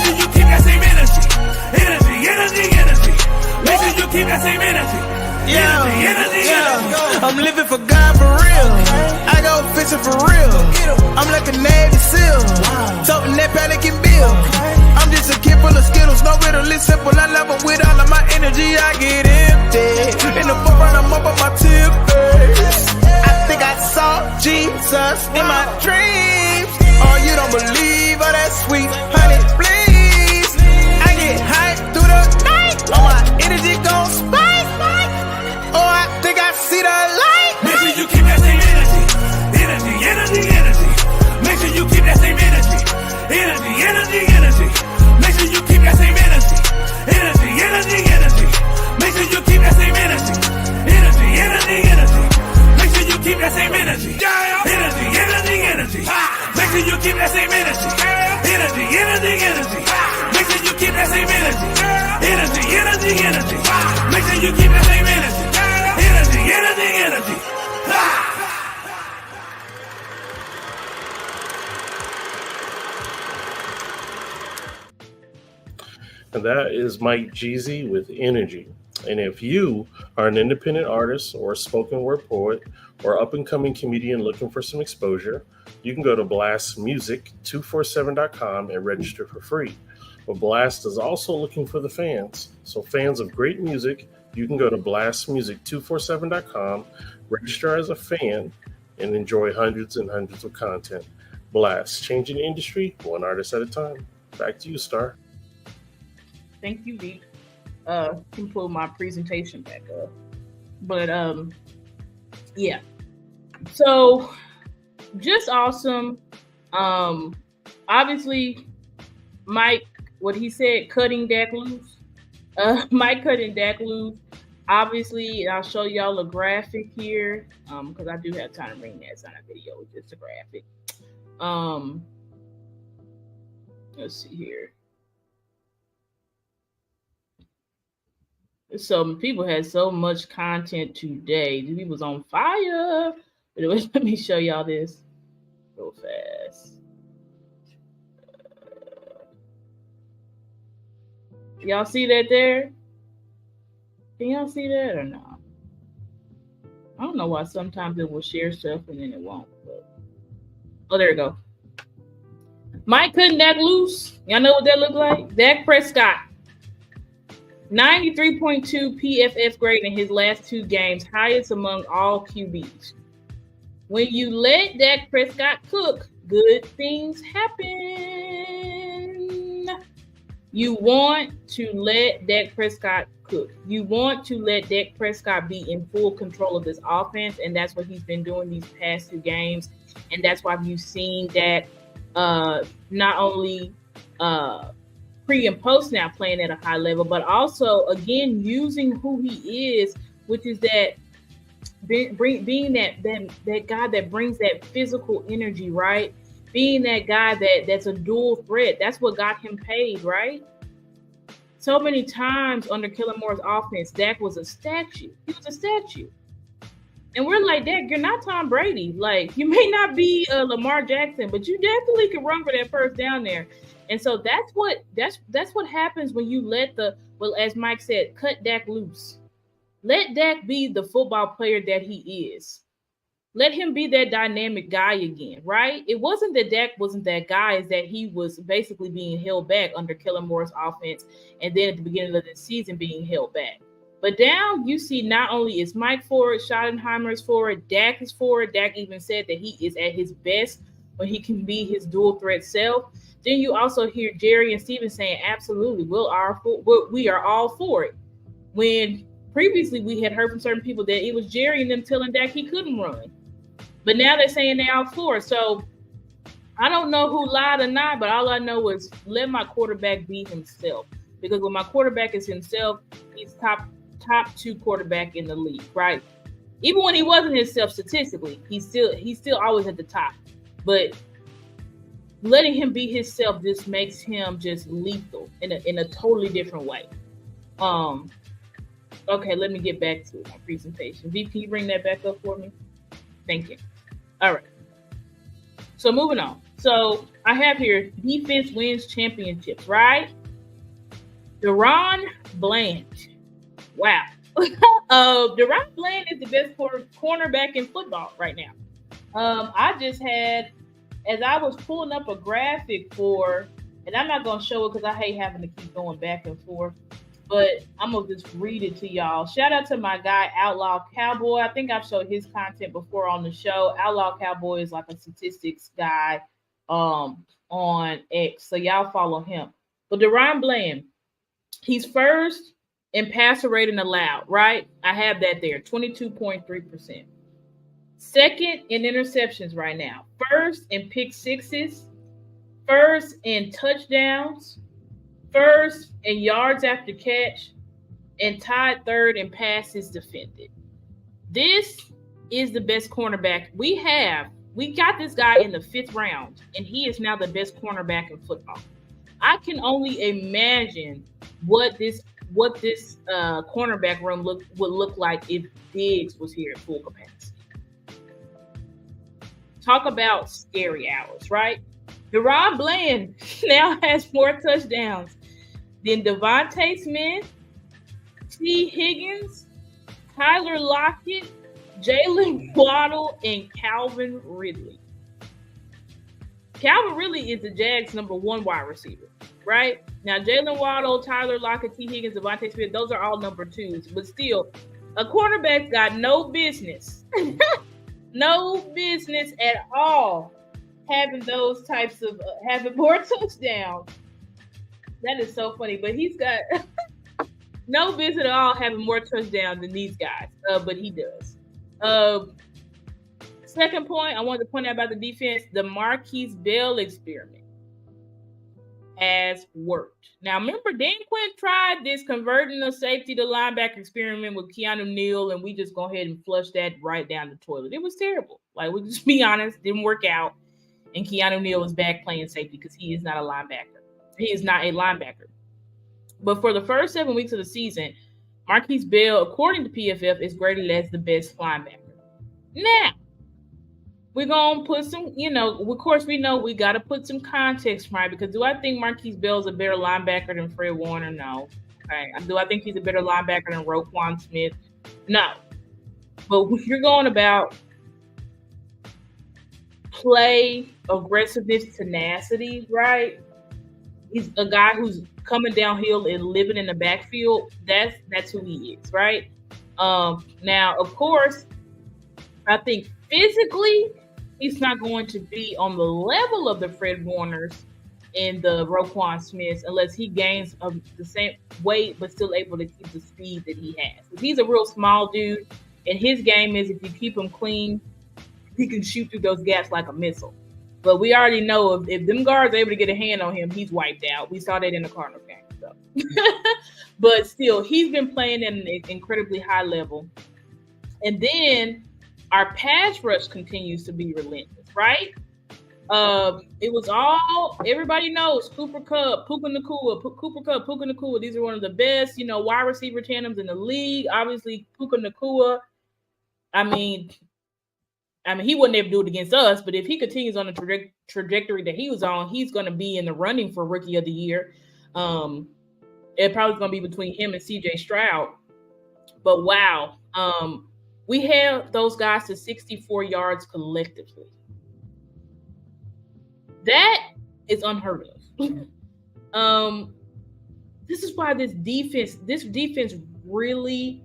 S8: sure you keep that same energy. Make sure you keep that same energy.
S11: Yeah, I'm living for God for real. I go fishing for real. I'm like a Navy SEAL, toting that Pelican bill. I'm just a kid full of Skittles, no riddle, it's simple. I love them with all of my energy. I get empty. In the forefront, I'm up on my tippers. I think I saw Jesus in my dreams. Oh, you don't believe? Oh, that's sweet, honey, please. I get hyped through the night. Oh, my energy gon' spike. Oh, I think I see the light.
S8: Make sure you keep that same energy. Make sure you keep that same energy. Make sure you keep that same energy. Make sure you keep that same energy. Make sure you keep that same energy. Make sure you keep that same energy. Make sure you keep that same energy. Make sure you keep that same energy. Energy.
S7: And that is Mike Jeezy with Energy. And if you are an independent artist or a spoken word poet or up-and-coming comedian looking for some exposure, you can go to blastmusic247.com and register for free. But Blast is also looking for the fans. So fans of great music, you can go to blastmusic247.com, register as a fan, and enjoy hundreds and hundreds of content. Blast, changing the industry one artist at a time. Back to you, Star.
S1: Thank you, V. Can pull my presentation back up. But yeah. So just awesome. Obviously, Mike, what he said, cutting Dak loose. Mike cutting Dak loose. Obviously, I'll show y'all a graphic here because I do have time to bring that. It's not a video, it's just a graphic. Let's see here. So people had so much content today. He was on fire. But anyway, let me show y'all this real fast. Y'all see that there? Can y'all see that or no? I don't know why sometimes it will share stuff and then it won't. But... Oh, there we go. Mike cutting Dak loose. Y'all know what that looked like? Dak Prescott. 93.2 PFF grade in his last 2 games, highest among all QBs. When you let Dak Prescott cook, good things happen. You want to let Dak Prescott cook. You want to let Dak Prescott be in full control of this offense, and that's what he's been doing these past 2 games. And that's why you've seen that not only pre and post now playing at a high level, but also again using who he is, which is that being that guy that brings that physical energy, right? Being that guy that's a dual threat. That's what got him paid, right? So many times under Kellen Moore's offense, Dak was a statue. He was a statue. And we're like, Dak, you're not Tom Brady. Like, you may not be Lamar Jackson, but you definitely can run for that first down there. And so that's what happens when you let as Mike said, cut Dak loose. Let Dak be the football player that he is. Let him be that dynamic guy again, right? It wasn't that Dak wasn't that guy, it's that he was basically being held back under Kellen Moore's offense, and then at the beginning of the season being held back. But now you see not only is Mike forward, Schottenheimer is forward, Dak is forward. Dak even said that he is at his best when he can be his dual threat self. Then you also hear Jerry and Steven saying, absolutely, we are all for it. When previously we had heard from certain people that it was Jerry and them telling Dak he couldn't run. But now they're saying they're all for it. So I don't know who lied or not, but all I know is let my quarterback be himself. Because when my quarterback is himself, he's top 2 quarterback in the league, right? Even when he wasn't himself statistically, he's still always at the top. But letting him be himself just makes him just lethal in a totally different way. Okay, let me get back to my presentation. V, can you bring that back up for me? Thank you. All right. So moving on. So I have here defense wins championships, right? DaRon Bland. Wow. DaRon Bland is the best cornerback in football right now. I just had, as I was pulling up a graphic for, and I'm not going to show it because I hate having to keep going back and forth, but I'm going to just read it to y'all. Shout out to my guy, Outlaw Cowboy. I think I've showed his content before on the show. Outlaw Cowboy is like a statistics guy on X, so y'all follow him. But DaRon Bland, he's first in passer rating allowed, right? I have that there, 22.3%. Second in interceptions right now. First in pick sixes. First in touchdowns. First in yards after catch. And tied third in passes defended. This is the best cornerback we have. We got this guy in the 5th round, and he is now the best cornerback in football. I can only imagine what this cornerback room would look like if Diggs was here at full capacity. Talk about scary hours, right? DaRon Bland now has more touchdowns than Devontae Smith, T. Higgins, Tyler Lockett, Jalen Waddle, and Calvin Ridley. Calvin Ridley is the Jags' number 1 wide receiver, right? Now, Jalen Waddle, Tyler Lockett, T. Higgins, Devontae Smith, those are all number 2s. But still, a quarterback's got no business, no business at all having those types of, having more touchdowns. That is so funny. But he's got no business at all having more touchdowns than these guys. But he does. Second point, I wanted to point out about the defense, the Marquise Bell experiment has worked. Now, remember, Dan Quinn tried this converting the safety to linebacker experiment with Keanu Neal, and we just go ahead and flush that right down the toilet. It was terrible. Like, we'll just be honest, didn't work out. And Keanu Neal was back playing safety because he is not a linebacker. He is not a linebacker. But for the first 7 weeks of the season, Marquise Bell, according to PFF, is graded as the best linebacker. Now, we're going to put some, of course, we know we got to put some context, right? Because do I think Marquise Bell is a better linebacker than Fred Warner? No. Okay. Do I think he's a better linebacker than Roquan Smith? No. But if you're going about play, aggressiveness, tenacity, right? He's a guy who's coming downhill and living in the backfield. That's who he is, right? Now, of course, I think physically, he's not going to be on the level of the Fred Warners and the Roquan Smiths unless he gains the same weight but still able to keep the speed that he has. Because he's a real small dude, and his game is if you keep him clean, he can shoot through those gaps like a missile. But we already know if them guards are able to get a hand on him, he's wiped out. We saw that in the Cardinals game. So. But still, he's been playing at an incredibly high level. And then our pass rush continues to be relentless, right? It was all, everybody knows, Cooper Kupp, Puka Nacua. These are one of the best, wide receiver tandems in the league. Obviously, Puka Nacua, I mean, he wouldn't ever do it against us, but if he continues on the trajectory that he was on, he's going to be in the running for Rookie of the Year. It probably going to be between him and C.J. Stroud. But wow, we have those guys to 64 yards collectively. That is unheard of. This is why this defense really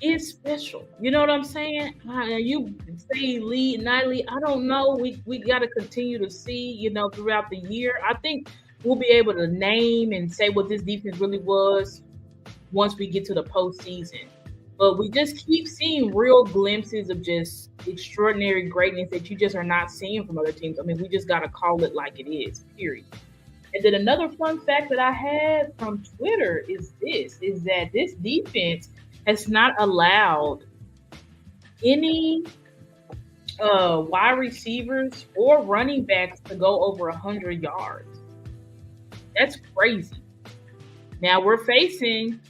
S1: is special. You know what I'm saying? You say elite, not elite. I don't know. We got to continue to see, throughout the year. I think we'll be able to name and say what this defense really was once we get to the postseason. But we just keep seeing real glimpses of just extraordinary greatness that you just are not seeing from other teams. I mean, we just got to call it like it is, period. And then another fun fact that I had from Twitter is that this defense has not allowed any wide receivers or running backs to go over 100 yards. That's crazy. Now we're facing,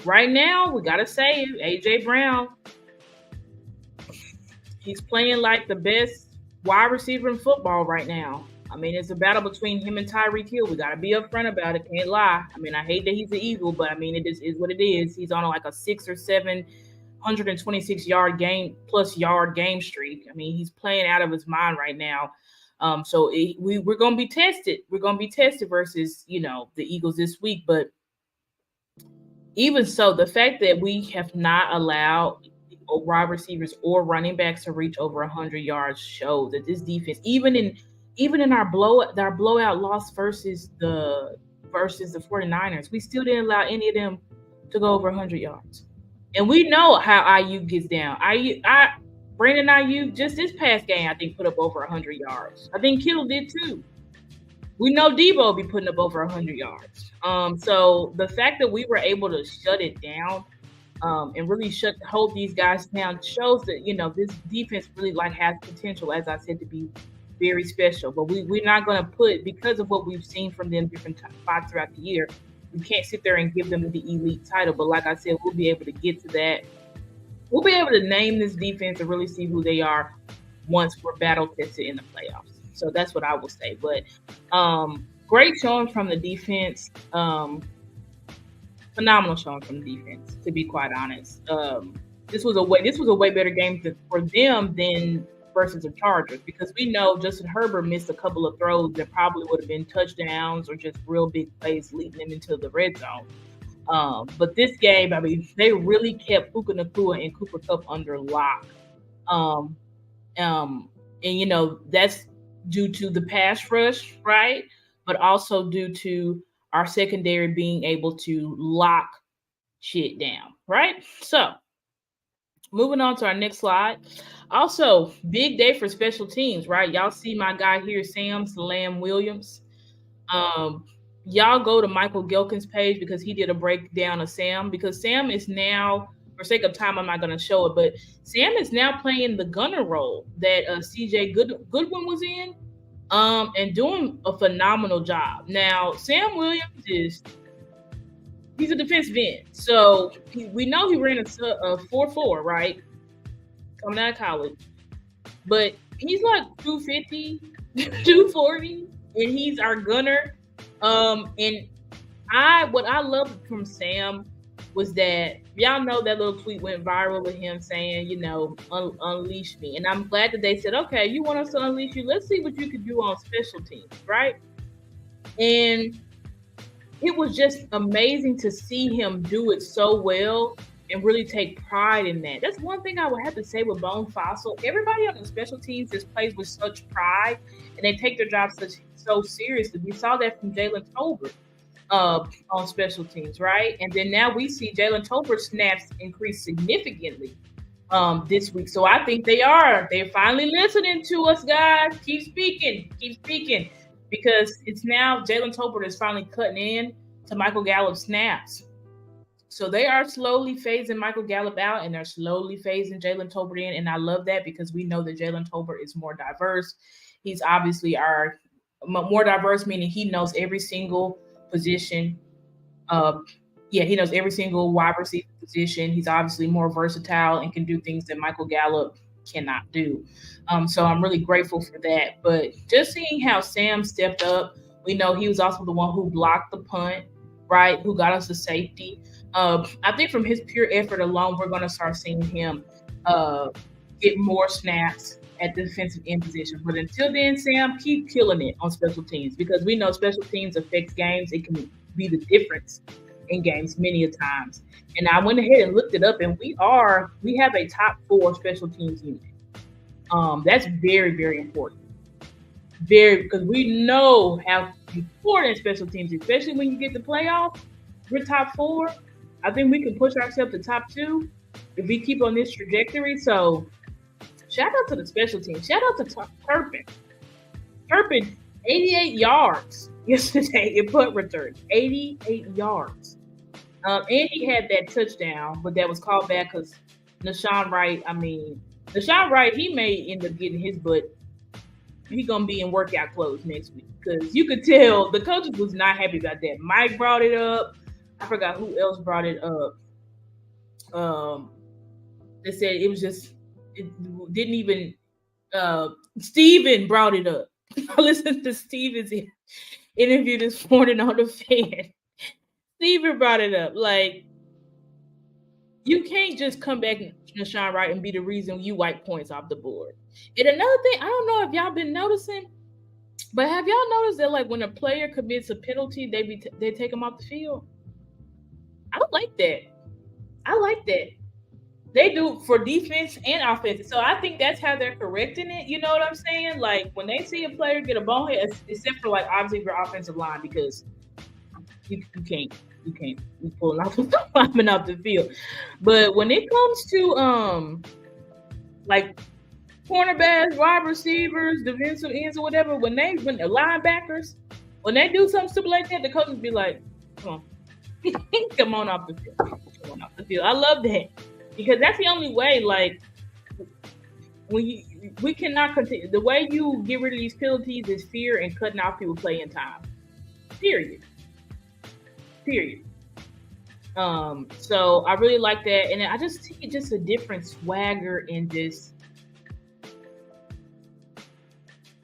S1: right now, we got to say it, A.J. Brown. He's playing like the best wide receiver in football right now. I mean, it's a battle between him and Tyreek Hill. We got to be upfront about it. Can't lie. I mean, I hate that he's an Eagle, but I mean, it is what it is. He's on like a 6 or 7 126-yard game streak. I mean, he's playing out of his mind right now. So we're going to be tested. We're going to be tested versus, the Eagles this week. But even so, the fact that we have not allowed wide receivers or running backs to reach over 100 yards shows that this defense, even in our blowout loss versus the 49ers, we still didn't allow any of them to go over 100 yards. And we know how Ayuk gets down. Brandon Ayuk, just this past game, I think, put up over 100 yards. I think Kittle did too. We know Debo will be putting up over 100 yards. So the fact that we were able to shut it down and really hold these guys down shows that, this defense really has potential, as I said, to be very special. But we're not going to put, because of what we've seen from them different spots throughout the year, we can't sit there and give them the elite title. But like I said, we'll be able to get to that. We'll be able to name this defense and really see who they are once we're battle tested in the playoffs. So that's what I will say. But great showing from the defense. Like phenomenal showing from the defense, to be quite honest. This was a way better game for them than versus the Chargers, because we know Justin Herbert missed a couple of throws that probably would have been touchdowns or just real big plays leading them into the red zone. But this game, I mean, they really kept Puka Nacua and Cooper Kupp under lock. And you know, that's due to the pass rush, right? But also due to our secondary being able to lock shit down, right? So moving on to our next slide. Also, big day for special teams, right? Y'all see my guy here, Sam Salam Williams. Y'all go to Michael Gelkin's page because he did a breakdown of Sam, because Sam is now, for sake of time, I'm not going to show it, but Sam is now playing the gunner role that CJ Goodwin was in, and doing a phenomenal job. Now, Sam Williams he's a defensive end. So we know he ran a 4.4, right? Coming out of college. But he's like 250, 240, and he's our gunner. And what I loved from Sam was that, y'all know that little tweet went viral with him saying, you know, unleash me. And I'm glad that they said, okay, you want us to unleash you? Let's see what you can do on special teams, right? And it was just amazing to see him do it so well and really take pride in that. That's one thing I would have to say with Bone Fossil. Everybody on the special teams just plays with such pride, and they take their job so seriously. We saw that from Jalen Tolbert on special teams, right? And then now we see Jalen Tolbert snaps increase significantly this week. So I think they're finally listening to us, guys. Keep speaking. Because it's now Jalen Tolbert is finally cutting in to Michael Gallup's snaps. So they are slowly phasing Michael Gallup out, and they're slowly phasing Jalen Tolbert in. And I love that, because we know that Jalen Tolbert is more diverse. He's obviously more diverse, meaning he knows every single position. He knows every single wide receiver position. He's obviously more versatile and can do things that Michael Gallup cannot do. So I'm really grateful for that. But just seeing how Sam stepped up, we know he was also the one who blocked the punt, right? Who got us the safety. I think from his pure effort alone, we're going to start seeing him get more snaps at the defensive end position. But until then, Sam, keep killing it on special teams, because we know special teams affects games. It can be the difference in games many a times. And I went ahead and looked it up, and we have a top 4 special teams unit. That's very, very important. Because we know how important special teams, especially when you get to playoffs. We're top 4. I think we can push ourselves to top 2 if we keep on this trajectory. So shout out to the special team. Shout out to Turpin. Turpin, 88 yards yesterday in punt return. 88 yards. And he had that touchdown, but that was called back because Nashawn Wright, he may end up getting his butt. He's going to be in workout clothes next week, because you could tell the coaches was not happy about that. Mike brought it up. I forgot who else brought it up. They said it didn't even, Steven brought it up. I listened to Steven's interview this morning on the Fan. Steven brought it up. Like, you can't just come back and Nashawn Wright and be the reason you wipe points off the board. And another thing, I don't know if y'all been noticing, but have y'all noticed that, like, when a player commits a penalty, they take them off the field? I don't like that. I like that. They do for defense and offense. So I think that's how they're correcting it. You know what I'm saying? Like, when they see a player get a bonehead, except for, like, obviously your offensive line, because you can't pull off the lineman off the field. But when it comes to like cornerbacks, wide receivers, defensive ends, or whatever, when the linebackers, when they do something stupid like that, the coaches be like, "Come on, come on off the field, come on off the field." I love that, because that's the only way. Like, we cannot continue. The way you get rid of these penalties is fear and cutting off people playing time. Period. So I really like that, and I just see just a different swagger in this.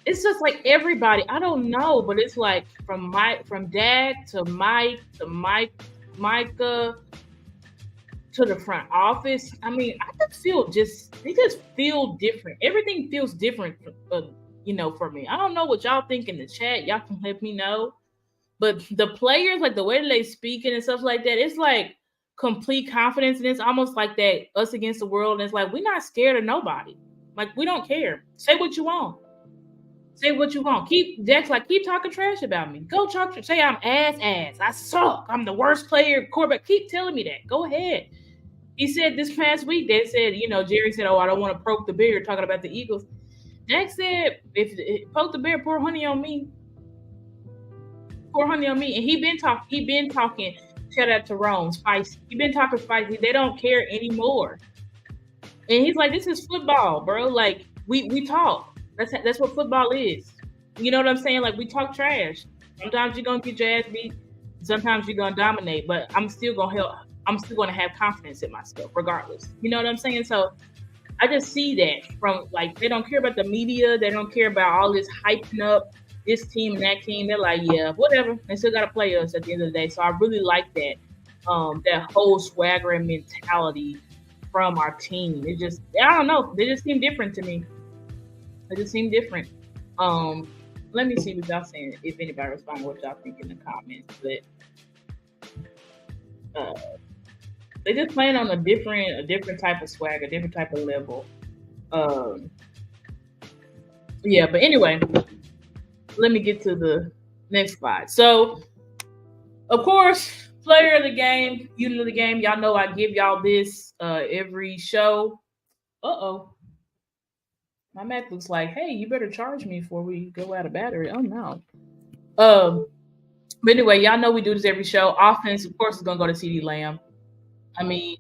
S1: It's just like everybody. I don't know, but it's like from Dak to Mike Micah, to the front office. I mean, they just feel different. Everything feels different, for me. I don't know what y'all think in the chat. Y'all can let me know. But the players, like the way they speaking and stuff like that, it's like complete confidence, and it's almost like that us against the world. And it's like, we're not scared of nobody. Like, we don't care. Say what you want. Say what you want. Keep talking trash about me. Go talk. Say I'm ass. I suck. I'm the worst player, quarterback. Keep telling me that. Go ahead. He said this past week, they said, Jerry said, "Oh, I don't want to poke the bear," talking about the Eagles. Dak said, "If poke the bear, pour honey on me." Pour honey on me. And he been talking. Shout out to Rome, spicy. He been talking spicy. They don't care anymore. And he's like, "This is football, bro. Like we talk. That's what football is. You know what I'm saying? Like, we talk trash. Sometimes you're gonna get your ass beat. Sometimes you're gonna dominate. But I'm still gonna have confidence in myself, regardless. You know what I'm saying? So I just see that from, like, they don't care about the media. They don't care about all this hyping up this team and that team. They're like, yeah, whatever. They still gotta play us at the end of the day. So I really like that. That whole swagger and mentality from our team. It just, I don't know. They just seem different to me. They just seem different. Let me see what y'all saying. If anybody respond to what y'all think in the comments, but they just playing on a different type of swag, a different type of level. Yeah, but anyway, let me get to the next slide. So, of course, player of the game, unit of the game. Y'all know I give y'all this every show. My Mac looks like, hey, you better charge me before we go out of battery. Oh, no. But anyway, y'all know we do this every show. Offense, of course, is going to go to CeeDee Lamb. I mean,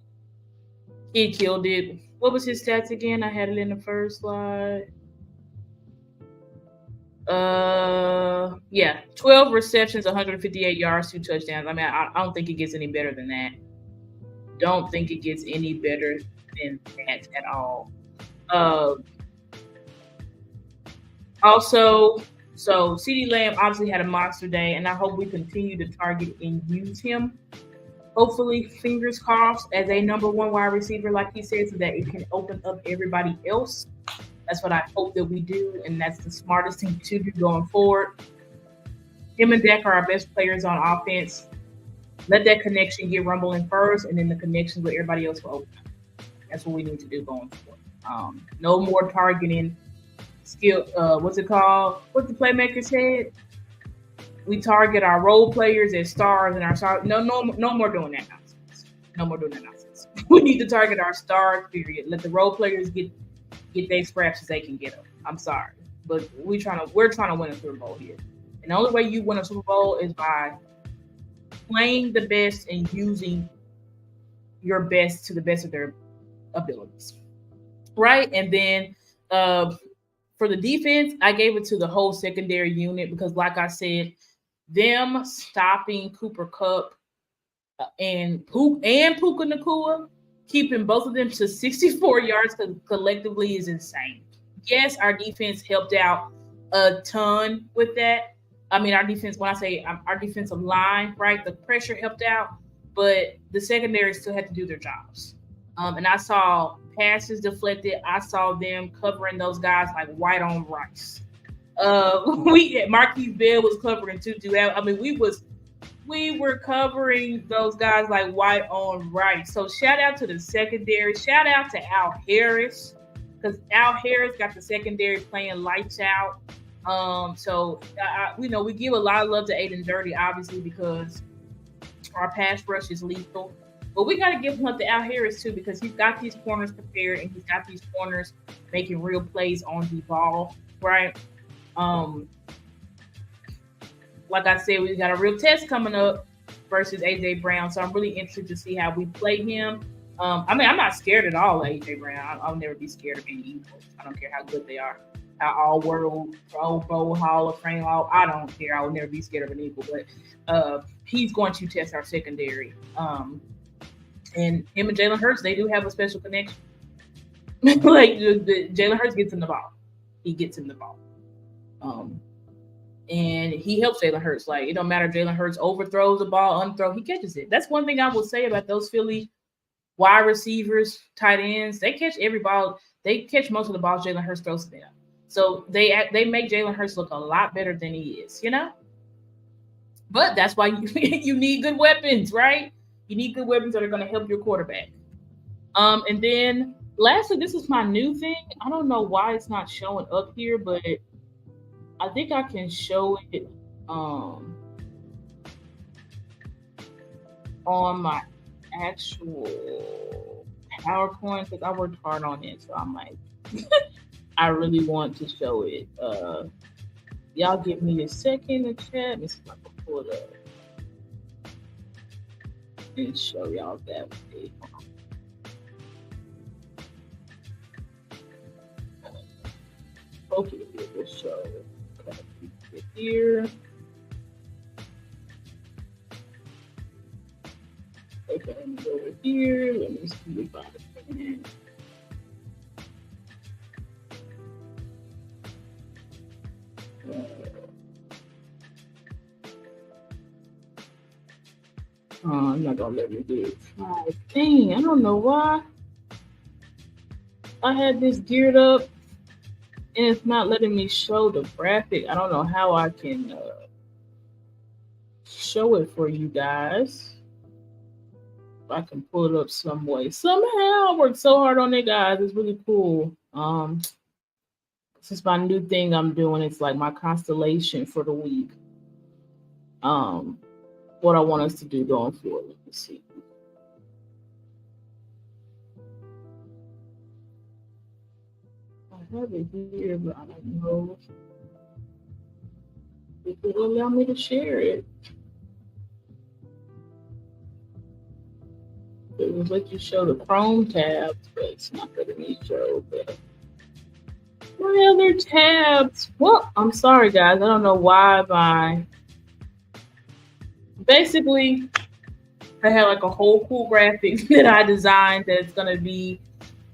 S1: he killed it. What was his stats again? I had it in the first slide. 12 receptions, 158 yards, 2 touchdowns. I mean, I don't think it gets any better than that. Don't think it gets any better than that at all. Also, so CeeDee Lamb obviously had a monster day, and I hope we continue to target and use him. Hopefully, fingers crossed, as a number one wide receiver, like he said, so that it can open up everybody else. That's what I hope that we do, and that's the smartest thing to do going forward. Him and Dak are our best players on offense. Let that connection get rumbling first, and then the connections with everybody else will open up. That's what we need to do going forward. No more targeting skill. What's it called? What the playmaker said? We target our role players as stars and our stars. No more doing that nonsense. No more doing that nonsense. We need to target our stars, period. Let the role players get their scraps as they can get them. I'm sorry, but we're trying to win a Super Bowl here. And the only way you win a Super Bowl is by playing the best and using your best to the best of their abilities. Right? And then for the defense, I gave it to the whole secondary unit because, like I said, them stopping Cooper Kupp and Puka Nacua, keeping both of them to 64 yards collectively is insane. Yes, our defense helped out a ton with that. I mean, our defense, when I say our defensive line, right, the pressure helped out, but the secondary still had to do their jobs. And I saw passes deflected. I saw them covering those guys like white on rice. Marquise Bell was covering Tutu. I mean, we were covering those guys like white on rice. So shout out to the secondary. Shout out to Al Harris, because Al Harris got the secondary playing lights out. We give a lot of love to Aiden Dirty, obviously, because our pass rush is lethal. But we got to give love to Al Harris, too, because he's got these corners prepared and he's got these corners making real plays on the ball, right? Like I said, we got a real test coming up versus A.J. Brown, so I'm really interested to see how we play him. I'm not scared at all of A.J. Brown. I'll never be scared of any Eagles. I don't care how good they are. How all-world, Pro Bowl, Hall of Fame, I don't care. I will never be scared of an Eagle, but he's going to test our secondary. And him and Jalen Hurts, they do have a special connection. Like, Jalen Hurts gets him the ball. He gets him the ball. And he helps Jalen Hurts. Like, it don't matter if Jalen Hurts overthrows the ball, unthrow, he catches it. That's one thing I will say about those Philly wide receivers, tight ends. They catch every ball. They catch most of the balls Jalen Hurts throws to them. So they make Jalen Hurts look a lot better than he is, you know? But that's why you need good weapons, right? You need good weapons that are going to help your quarterback. And then lastly, this is my new thing. I don't know why it's not showing up here, but I think I can show it on my actual PowerPoint because I worked hard on it. So I'm like, I really want to show it. Y'all give me a second to chat. Let me see if I can pull it up and show y'all that way. Okay, this show. Here. Okay, let me go over here. Let me see if I can. I'm not gonna let me do it. Dang, I don't know why. I had this geared up and it's not letting me show the graphic. I don't know how I can show it for you guys. If I can pull it up some way. Somehow I worked so hard on it, guys. It's really cool. Since my new thing I'm doing, it's like my constellation for the week. What I want us to do going forward. Let me see. I have it here, but I don't know if it will allow me to share it. It will let you show the Chrome tabs, but it's not letting me show my other tabs. Well, I'm sorry, guys. I don't know why basically, I have like a whole cool graphic that I designed that's going to be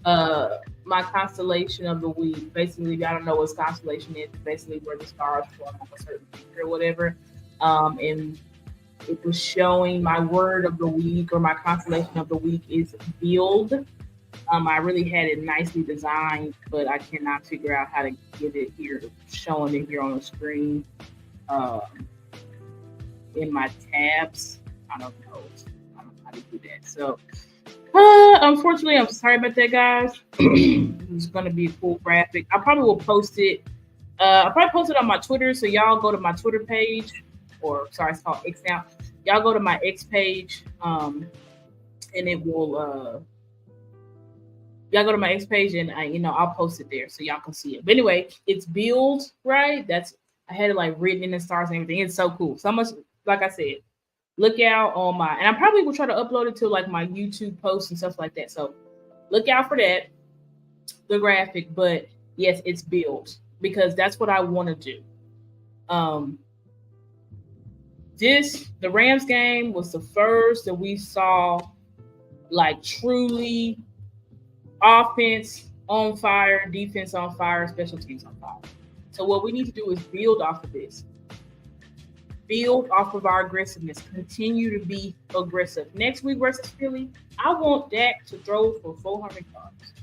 S1: my constellation of the week. Basically, if y'all don't know what constellation is, basically where the stars form on a certain picture or whatever. And it was showing my word of the week or my constellation of the week is build. I really had it nicely designed, but I cannot figure out how to get it here, showing it here on the screen. In my tabs. I don't know how to do that. So, unfortunately, I'm sorry about that, guys. It's going to be a cool graphic. I probably will post it. I'll probably post it on my Twitter. So y'all go to my Twitter page, it's called X now. Y'all go to my X page, and it will. Y'all go to my X page, and I'll post it there so y'all can see it. But anyway, it's build, right? I had it like written in the stars and everything. It's so cool. So much. Like I said, look out on and I probably will try to upload it to like my YouTube posts and stuff like that. So look out for that, the graphic. But yes, it's built because that's what I want to do. The Rams game was the first that we saw like truly offense on fire, defense on fire, special teams on fire. So what we need to do is build off of this. Build off of our aggressiveness. Continue to be aggressive. Next week versus Philly, I want Dak to throw for 400 yards.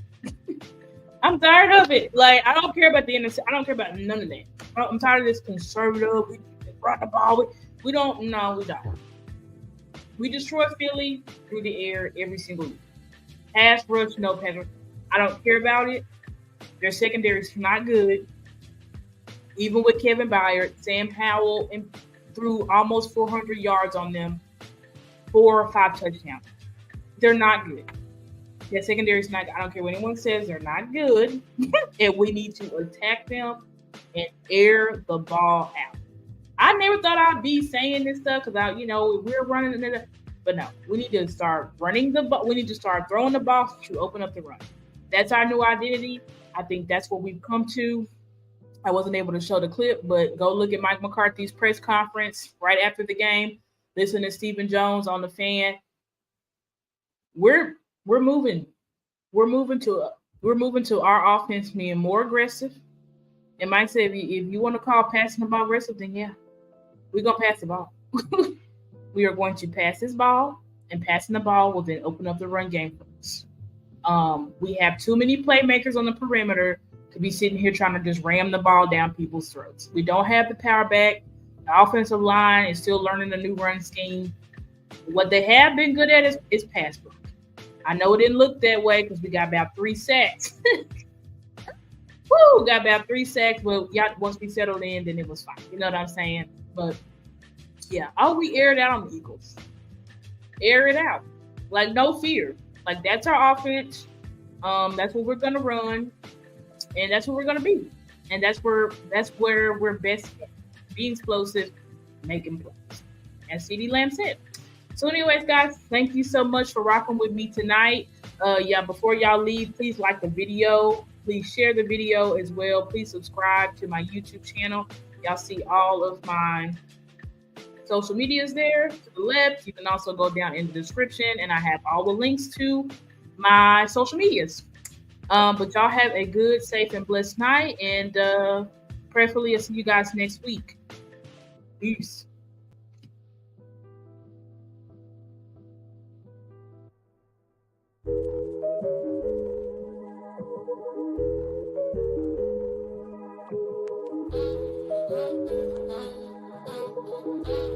S1: I'm tired of it. Like, I don't care about the interception. I don't care about none of that. I'm tired of this conservative. We run the ball. We don't. No, we don't. We destroy Philly through the air every single week. Pass rush, no pass rush. I don't care about it. Their secondary is not good. Even with Kevin Byard, Sam Howell, and threw almost 400 yards on them, 4 or 5 touchdowns. They're not good. Their secondary is not good. I don't care what anyone says. They're not good. And we need to attack them and air the ball out. I never thought I'd be saying this stuff because we're running. But no, we need to start running the ball. We need to start throwing the ball to open up the run. That's our new identity. I think that's what we've come to. I wasn't able to show the clip, but go look at Mike McCarthy's press conference right after the game. Listen to Stephen Jones on the fan. We're moving to our offense being more aggressive, And Mike said, if you want to call passing the ball aggressive, then yeah, we're going to pass the ball. We are going to pass this ball, and passing the ball will then open up the run game for us. We have too many playmakers on the perimeter to be sitting here trying to just ram the ball down people's throats. We don't have the power back. The offensive line is still learning the new run scheme. What they have been good at is pass block. I know it didn't look that way because we got about 3 sacks. Woo, got about 3 sacks. Well, once we settled in, then it was fine. You know what I'm saying? But yeah, we aired out on the Eagles. Air it out. Like, no fear. Like, that's our offense. That's what we're gonna run, and that's what we're gonna be. And that's where we're best at. Being explosive, making plays. As CeeDee Lamb said. So anyways, guys, thank you so much for rocking with me tonight. Before y'all leave, please like the video. Please share the video as well. Please subscribe to my YouTube channel. Y'all see all of my social medias there to the left. You can also go down in the description, and I have all the links to my social medias. But y'all have a good, safe, and blessed night, and prayerfully I'll see you guys next week. Peace.
S12: Thank you.